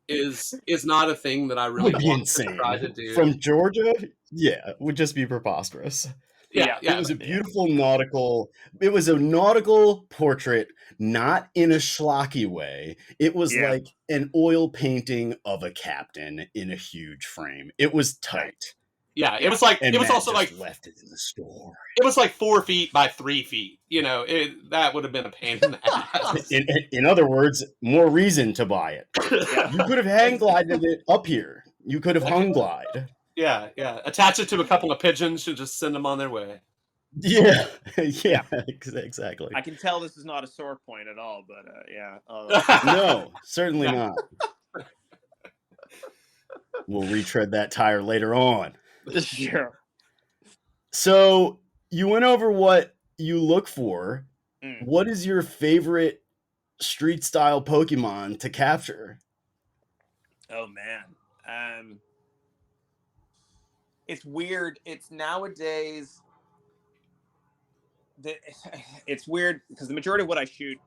is not a thing that I really
Would be
want to try to
insane.
do.
From Georgia? Yeah, would just be preposterous.
Yeah,
It
yeah,
was a beautiful nautical. It was a nautical portrait, not in a schlocky way. It was
Yeah.
like an oil painting of a captain in a huge frame. It was tight,
yeah. It
Yeah.
was like
and
it was
Matt
also
just
like
left it in the store.
it was like 4 feet by 3 feet. You know, that would have been a pain in the ass.
In other words, more reason to buy it.
Yeah.
You could have hang glided it up here. You could have hung glide.
Yeah, yeah. Attach it to a couple of pigeons and just send them on their way.
Yeah, yeah, exactly.
I can tell this is not a sore point at all, but yeah.
No, certainly not. We'll retread that tire later on.
Sure.
So you went over what you look for.
Mm.
What is your favorite street style Pokemon to capture?
Oh man. It's weird. It's nowadays it's weird because the majority of what I shoot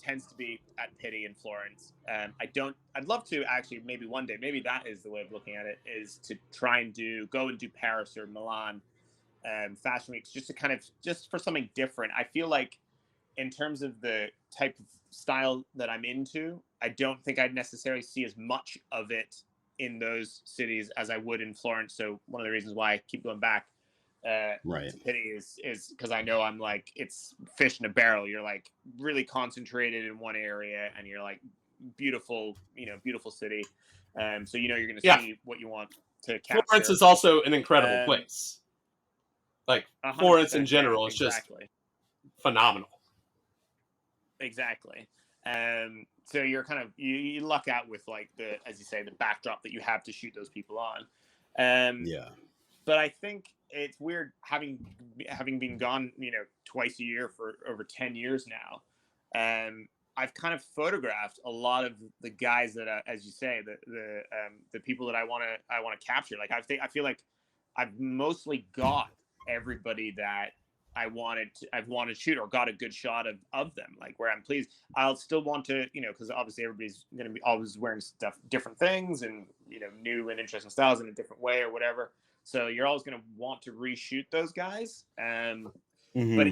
tends to be at Pitti in Florence. I'd love to actually maybe one day, maybe that is the way of looking at it, is to try and go and do Paris or Milan fashion weeks, just to kind of, just for something different. I feel like in terms of the type of style that I'm into, I don't think I'd necessarily see as much of it in those cities as I would in Florence. So one of the reasons why I keep going back
Right.
to Pitti is because I know I'm like, it's fish in a barrel. You're like really concentrated in one area, and you're like beautiful city. So you're going to see what you want to capture.
Florence is also an incredible place. Like Florence in general is just phenomenal.
Exactly. So you're kind of you luck out with like as you say, the backdrop that you have to shoot those people on.
Yeah.
But I think it's weird having been gone, twice a year for over 10 years now. I've kind of photographed a lot of the guys that, as you say, the people that I want to capture. Like I feel like I've mostly got everybody that I've wanted to shoot, or got a good shot of them, like where I'm pleased. I'll still want to, because obviously everybody's going to be always wearing different things, and new and interesting styles in a different way or whatever. So you're always going to want to reshoot those guys. But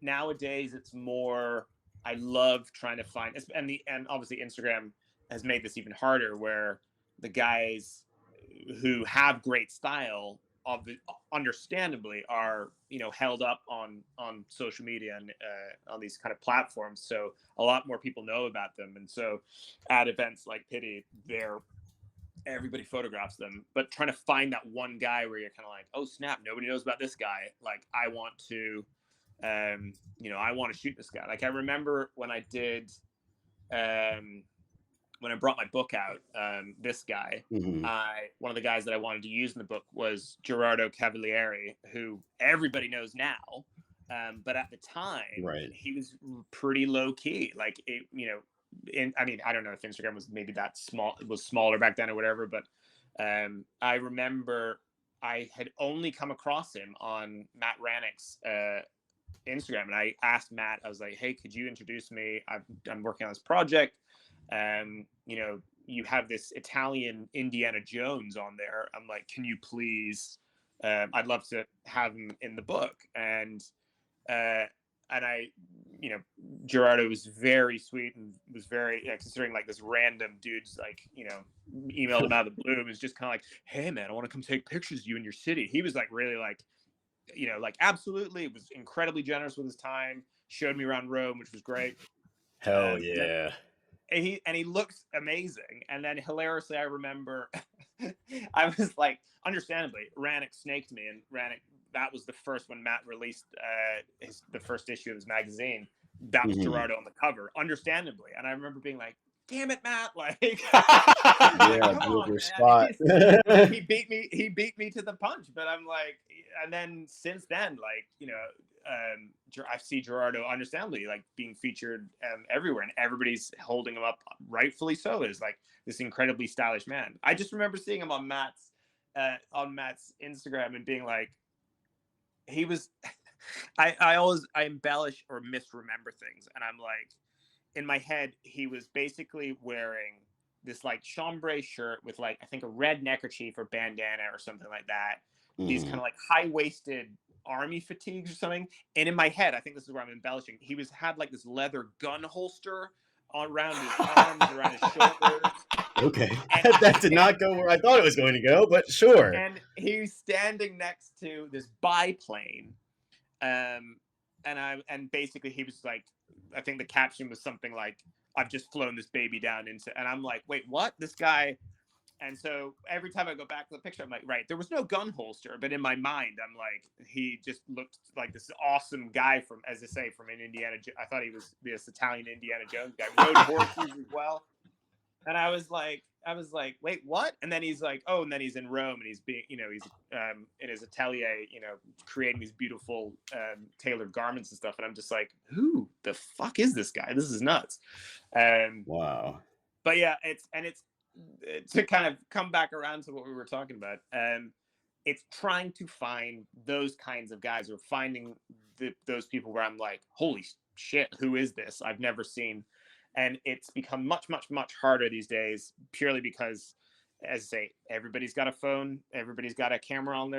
nowadays it's more, I love trying to find, and obviously Instagram has made this even harder, where the guys who have great style understandably are held up on social media and on these kind of platforms, so a lot more people know about them. And so at events like Pitti, everybody photographs them, but trying to find that one guy where you're kind of like, oh snap, nobody knows about this guy, like I want to I want to shoot this guy. Like I remember when I did when I brought my book out, this guy, one of the guys that I wanted to use in the book was Gerardo Cavalieri, who everybody knows now. But at the time, he was pretty low key. Like I don't know if Instagram was maybe that small, it was smaller back then or whatever. But I remember I had only come across him on Matt Rannick's Instagram, and I asked Matt, I was like, hey, could you introduce me? I'm working on this project. You have this Italian Indiana Jones on there. I'm like, can you please, I'd love to have him in the book. And I, Gerardo was very sweet, and was very, considering like this random dude's like, emailed him out of the blue. It was just kind of like, hey man, I want to come take pictures of you in your city. He was like really like, like absolutely, was incredibly generous with his time, showed me around Rome, which was great.
Hell yeah.
And he looks amazing. And then hilariously, I remember I was like, understandably, Rannick snaked me, and Rannick, that was the first, when Matt released the first issue of his magazine, that was Gerardo on the cover, understandably. And I remember being like, damn it, Matt, like,
Yeah,
come
blew up
on,
your
man.
spot.
He beat me to the punch. But I'm like, and then since then, like, you know, I see Gerardo understandably like being featured everywhere, and everybody's holding him up, rightfully so, as like this incredibly stylish man. I just remember seeing him on Matt's Instagram and being like, he was. I embellish or misremember things, and I'm like, in my head, he was basically wearing this like chambray shirt with like, I think, a red neckerchief or bandana or something like that. These kind of like high-waisted army fatigues or something. And in my head, I think this is where I'm embellishing, he had like this leather gun holster around his arms, around his shoulders.
Okay.
And
That did not go where I thought it was going to go, but sure.
And he's standing next to this biplane. And basically he was like, I think the caption was something like, I've just flown this baby down into, and I'm like, wait, what? This guy. And so every time I go back to the picture, I'm like, right, there was no gun holster, but in my mind, I'm like, he just looked like this awesome guy from, as I say, from an Indiana. I thought he was this Italian Indiana Jones guy, rode horses as well. And I was like, wait, what? And then he's like, oh, and then he's in Rome, and he's being, you know, he's in his atelier, you know, creating these beautiful tailored garments and stuff. And I'm just like, who the fuck is this guy? This is nuts.
Wow.
But yeah, it's to kind of come back around to what we were talking about. It's trying to find those kinds of guys, or finding those people where I'm like, holy shit, who is this? I've never seen. And it's become much, much, much harder these days, purely because, as I say, everybody's got a phone, everybody's got a camera on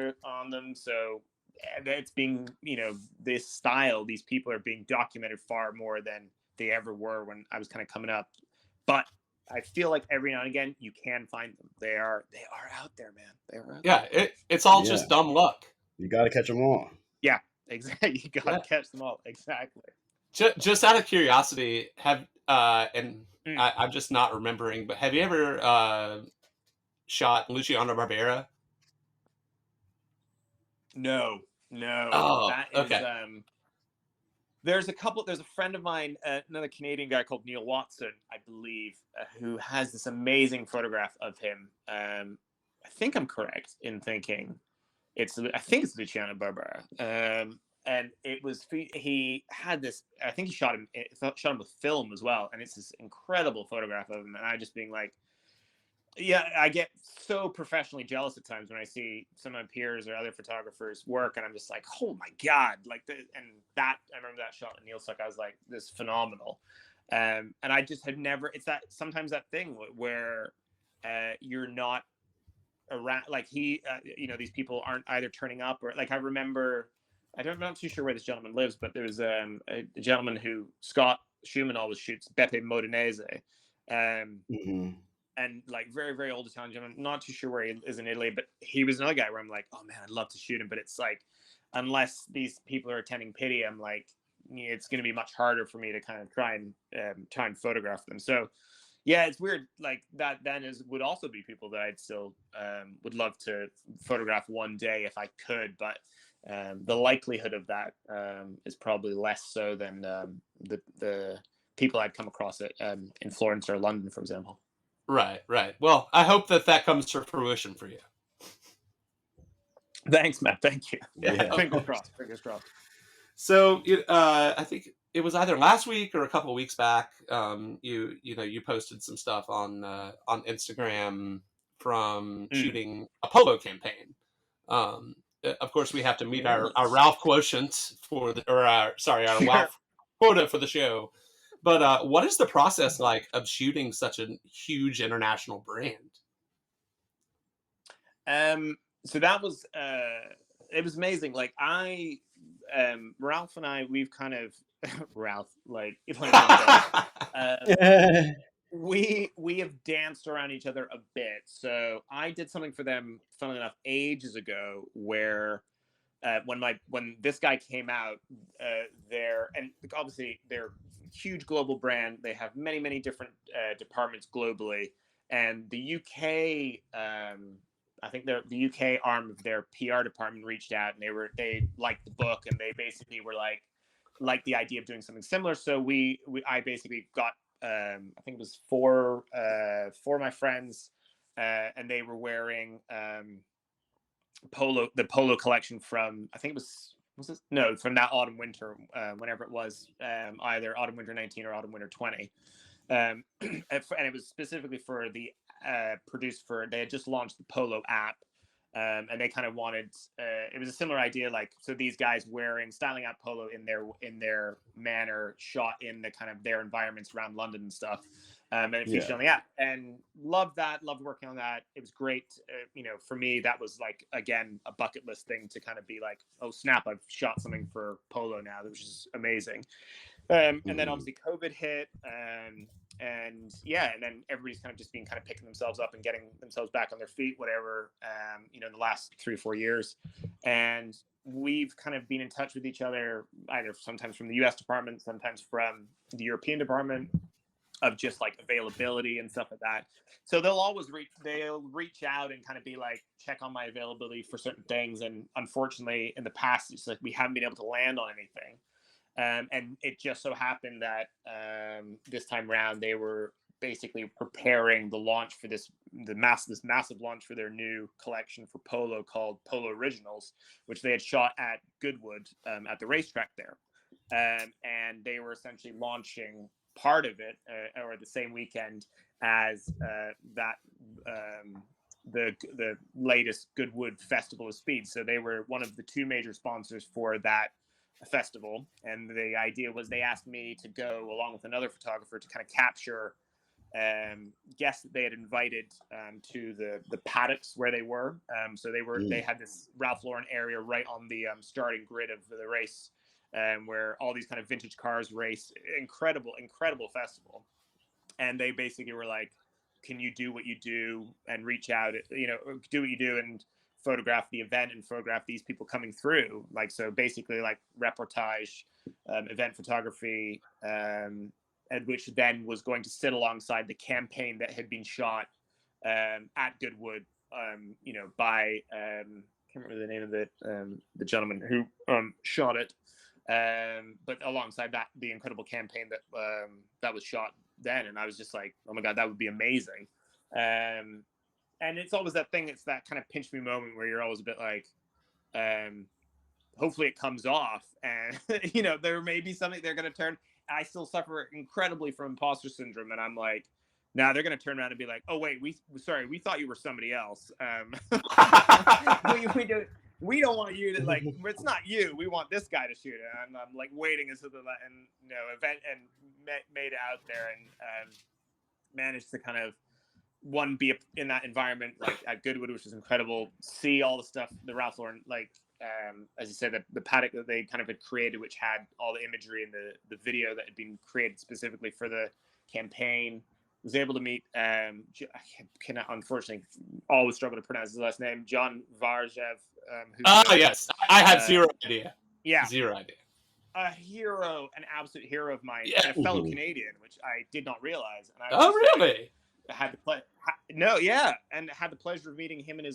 them. So it's being, you know, this style, these people are being documented far more than they ever were when I was kind of coming up. But I feel like every now and again you can find them. They are out there, man. They are out there.
It's all just dumb luck.
You got to catch them all.
Yeah, exactly. You got to catch them all. Exactly.
Just out of curiosity, I'm just not remembering, but have you ever shot Luciano Barbera?
No.
Oh,
That is,
okay.
there's a friend of mine, another Canadian guy called Neil Watson, I believe, who has this amazing photograph of him. I think I'm correct in thinking it's Luciano Barbera. And it was, he had this, I think he shot him with film as well. And it's this incredible photograph of him. And I just being like, yeah, I get so professionally jealous at times when I see some of my peers or other photographers work, and I'm just like, oh my God, like I remember that shot that Neil took. I was like, this is phenomenal. And I just had never, it's that, sometimes that thing where you're not around, like you know, these people aren't either turning up, or like, I remember, I'm not too sure where this gentleman lives, but there was a gentleman who Scott Schumann always shoots, Beppe Modenese. And like very, very old Italian gentleman. Not too sure where he is in Italy, but he was another guy where I'm like, oh man, I'd love to shoot him. But it's like, unless these people are attending pity, I'm like, it's going to be much harder for me to kind of try and photograph them. So yeah, it's weird. Like that then would also be people that I'd still would love to photograph one day if I could. But the likelihood of that is probably less so than the people I'd come across in Florence or London, for example.
Right. Well, I hope that comes to fruition for you.
Thanks, Matt. Thank you.
Yeah.
Fingers crossed.
So, I think it was either last week or a couple of weeks back. You posted some stuff on Instagram from shooting a polo campaign. Of course, we have to meet our Ralph quotient our Ralph quota for the show. But what is the process like of shooting such a huge international brand?
So that was it was amazing. Like Ralph and I, we've kind of Ralph, like we have danced around each other a bit. So I did something for them, funnily enough, ages ago, where when this guy came out, and obviously they're a huge global brand. They have many, many different departments globally, and the UK, I think the UK arm of their PR department reached out, and they liked the book, and they basically were like the idea of doing something similar. So I basically got I think it was four of my friends, and they were wearing the polo collection from, I think it was this? No, from that autumn winter, whenever it was, either autumn winter 19 or autumn winter 20. And it was specifically for the produced for, they had just launched the Polo app. And they kind of wanted, it was a similar idea, like, so these guys styling out polo in their manner, shot in the kind of their environments around London and stuff. And it featured on the app, and loved working on that. It was great. For me, that was like, again, a bucket list thing to kind of be like, oh snap, I've shot something for polo now, which is amazing. And then obviously COVID hit, and then everybody's kind of just been kind of picking themselves up and getting themselves back on their feet, whatever, in the last 3 or 4 years. And we've kind of been in touch with each other, either sometimes from the US department, sometimes from the European department, of just like availability and stuff like that. So they'll reach out and kind of be like, check on my availability for certain things. And unfortunately, in the past, it's like we haven't been able to land on anything. And it just so happened that this time around, they were basically preparing the launch for this massive launch for their new collection for polo called Polo Originals, which they had shot at Goodwood at the racetrack there. And they were essentially launching part of it, or the same weekend as the latest Goodwood Festival of Speed. So they were one of the two major sponsors for that festival, and the idea was they asked me to go along with another photographer to kind of capture guests that they had invited to the paddocks where they were. So they had this Ralph Lauren area right on the starting grid of the race, where all these kind of vintage cars race. Incredible festival. And they basically were like, can you do what you do and reach out, do what you do and photograph the event and photograph these people coming through, like, so basically like reportage, event photography, and which then was going to sit alongside the campaign that had been shot at Goodwood, by I can't remember the name of the gentleman who shot it, but alongside that, the incredible campaign that was shot then. And I was just like, oh my god, that would be amazing. And it's always that thing, it's that kind of pinch me moment where you're always a bit like, hopefully it comes off, and there may be something they're going to turn. I still suffer incredibly from imposter syndrome, and I'm like, now they're going to turn around and be like, oh wait, we thought you were somebody else. We don't want you to, like, it's not you, we want this guy to shoot it. And I'm like waiting until the event, and made it out there, and managed to kind of be in that environment, like at Goodwood, which was incredible. See all the stuff, the Ralph Lauren, like, as you said, the paddock that they kind of had created, which had all the imagery and the video that had been created specifically for the campaign. Was able to meet, I cannot, unfortunately, always struggle to pronounce his last name, John Varjev.
Yes, I have zero idea.
Yeah,
zero idea.
A hero, an absolute hero of mine,
Yeah.
and a fellow Canadian, which I did not realize. And I
was really?
Had the pleasure of meeting him and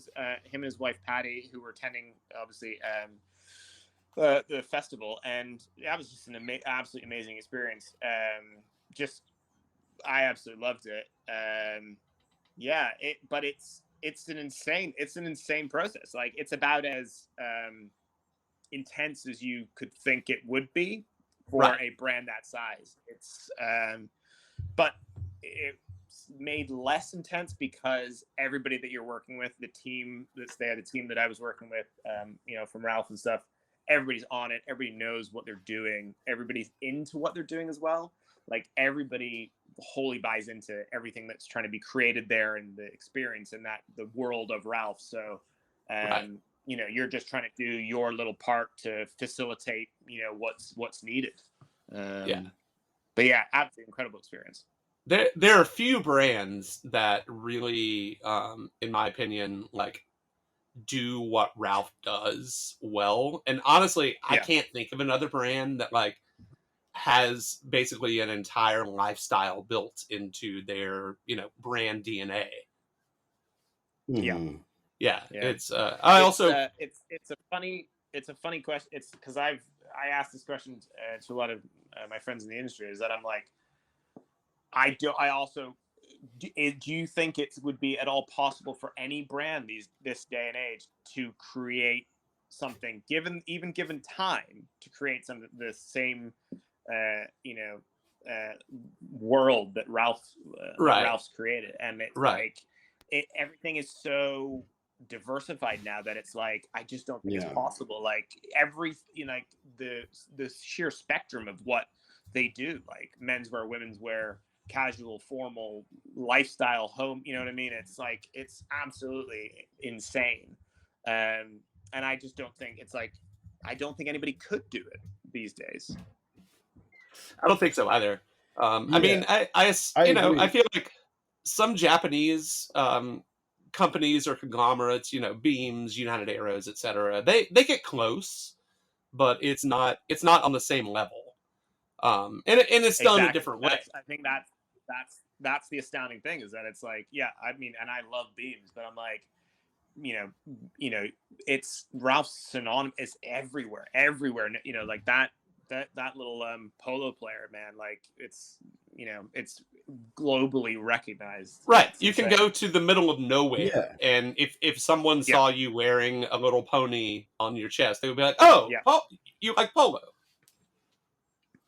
his wife Patty, who were attending, obviously, the festival, and that was just an absolutely amazing experience. I absolutely loved it. But it's an insane process. Like, it's about as intense as you could think it would be for a brand that size. It's but it's made less intense because everybody that you're working with, the team that's there, the team that I was working with, from Ralph and stuff, everybody's on it. Everybody knows what they're doing. Everybody's into what they're doing as well. Like, everybody wholly buys into everything that's trying to be created there, and the experience in the world of Ralph. So, you're just trying to do your little part to facilitate, what's needed. But yeah, absolutely incredible experience.
There are a few brands that really, in my opinion, like, do what Ralph does well. And honestly, I can't think of another brand that, like, has basically an entire lifestyle built into their, brand DNA. Yeah. It's
it's a funny question. It's because I asked this question to a lot of my friends in the industry, is that I'm like, I also do you think it would be at all possible for any brand this day and age to create something given time to create some the same you know world that
Right.
Ralph's created, and it's
Right.
like everything is so diversified now that it's like I just don't think it's
Yeah.
possible. Like like the sheer spectrum of what they do, like menswear, women's wear, casual, formal, lifestyle, home. You know what I mean? It's like it's absolutely insane, and I just don't think it's like I don't think anybody could do it these days.
I don't think so either. I mean,
Yeah,
I
I
you know, I
agree.
feel like some Japanese companies or conglomerates, you know, Beams, United Arrows, etc. They get close, but it's not on the same level. And it's done a
Exactly.
different way.
I think that's the astounding thing is that it's like, yeah, I mean, and I love Beams, but I'm like, you know, it's Ralph's synonymous. It's everywhere. You know, like that little polo player, man. Like it's it's globally recognized.
Right.
It's
You can
insane.
go to the middle of nowhere,
Yeah,
and if someone
Yeah,
saw you wearing a little pony on your chest, they would be like, "Oh,
yeah,
you like polo?"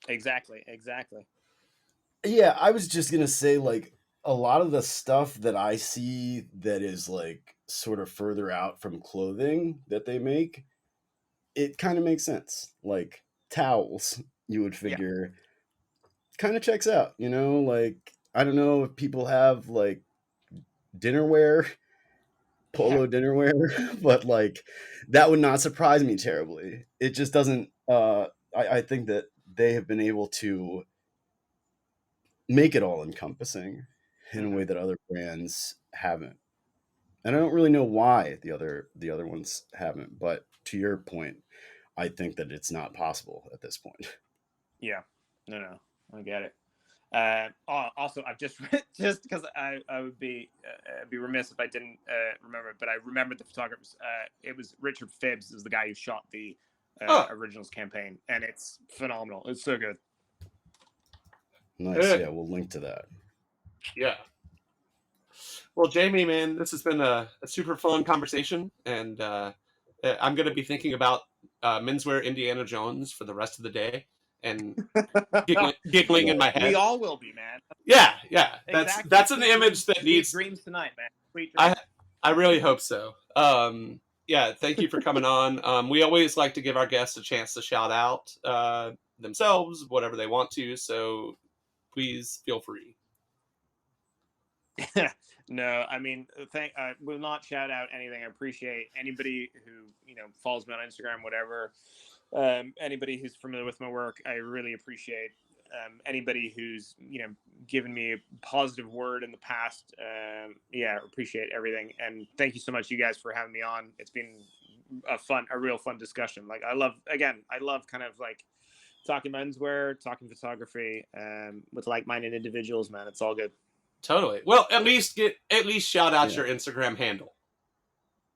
exactly.
yeah. I was just gonna say, like, a lot of the stuff that I see that is like sort of further out from clothing that they make, it kind of makes sense. Like towels, you would
Yeah,
figure, kind of checks out. Like I don't know if people have like dinnerware,
yeah,
polo dinnerware, but like that would not surprise me terribly. It just doesn't. I think that they have been able to make it all encompassing in a
hmm
way that other brands haven't. And I don't really know why the other ones haven't, but to your point, I think that it's not possible at this point.
yeah. No, I get it. Also, I've just just because I would be remiss if I didn't remember it, but I remembered the photographers. It was Richard Phibbs is the guy who shot the
Oh,
originals campaign, and it's phenomenal. It's so good.
Nice.
eh,
Yeah, we'll link to that.
yeah. Well, Jamie, man, this has been a super fun conversation, and I'm going to be thinking about menswear Indiana Jones for the rest of the day, and giggling in
Right.
my
We
head.
all will be, man.
Yeah, yeah. That's
Exactly.
that's an image that
Sweet
needs.
dreams tonight, man. Sweet
I
dreams.
I really hope so. Yeah, thank you for coming on. We always like to give our guests a chance to shout out themselves, whatever they want to. So please feel free.
No, I mean, will not shout out anything. I appreciate anybody who follows me on Instagram, whatever. Anybody who's familiar with my work, I really appreciate. Anybody who's given me a positive word in the past, yeah, appreciate everything. And thank you so much, you guys, for having me on. It's been a real fun discussion. Like I love kind of like talking menswear, talking photography, with like-minded individuals. Man, it's all good.
Totally. Well, at least shout out
Yeah.
your Instagram handle.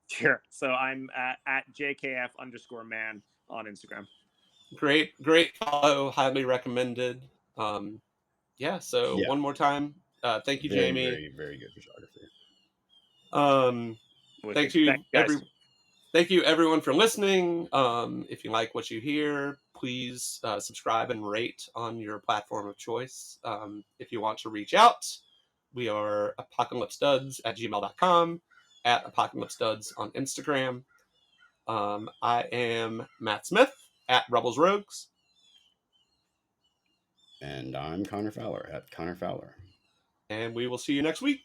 Sure. So I'm at JKF_man on Instagram.
Great follow, highly recommended. Yeah. So
Yeah.
one more time, thank you,
Very,
Jamie.
very, very good photography.
Um, thank
Wicked.
you,
Thanks, guys.
thank you everyone for listening. If you like what you hear, please subscribe and rate on your platform of choice. If you want to reach out, we are apocalypseduds@gmail.com, at apocalypseduds on Instagram. I am Matt Smith at Rebels Rogues.
And I'm Connor Fowler at Connor Fowler.
And we will see you next week.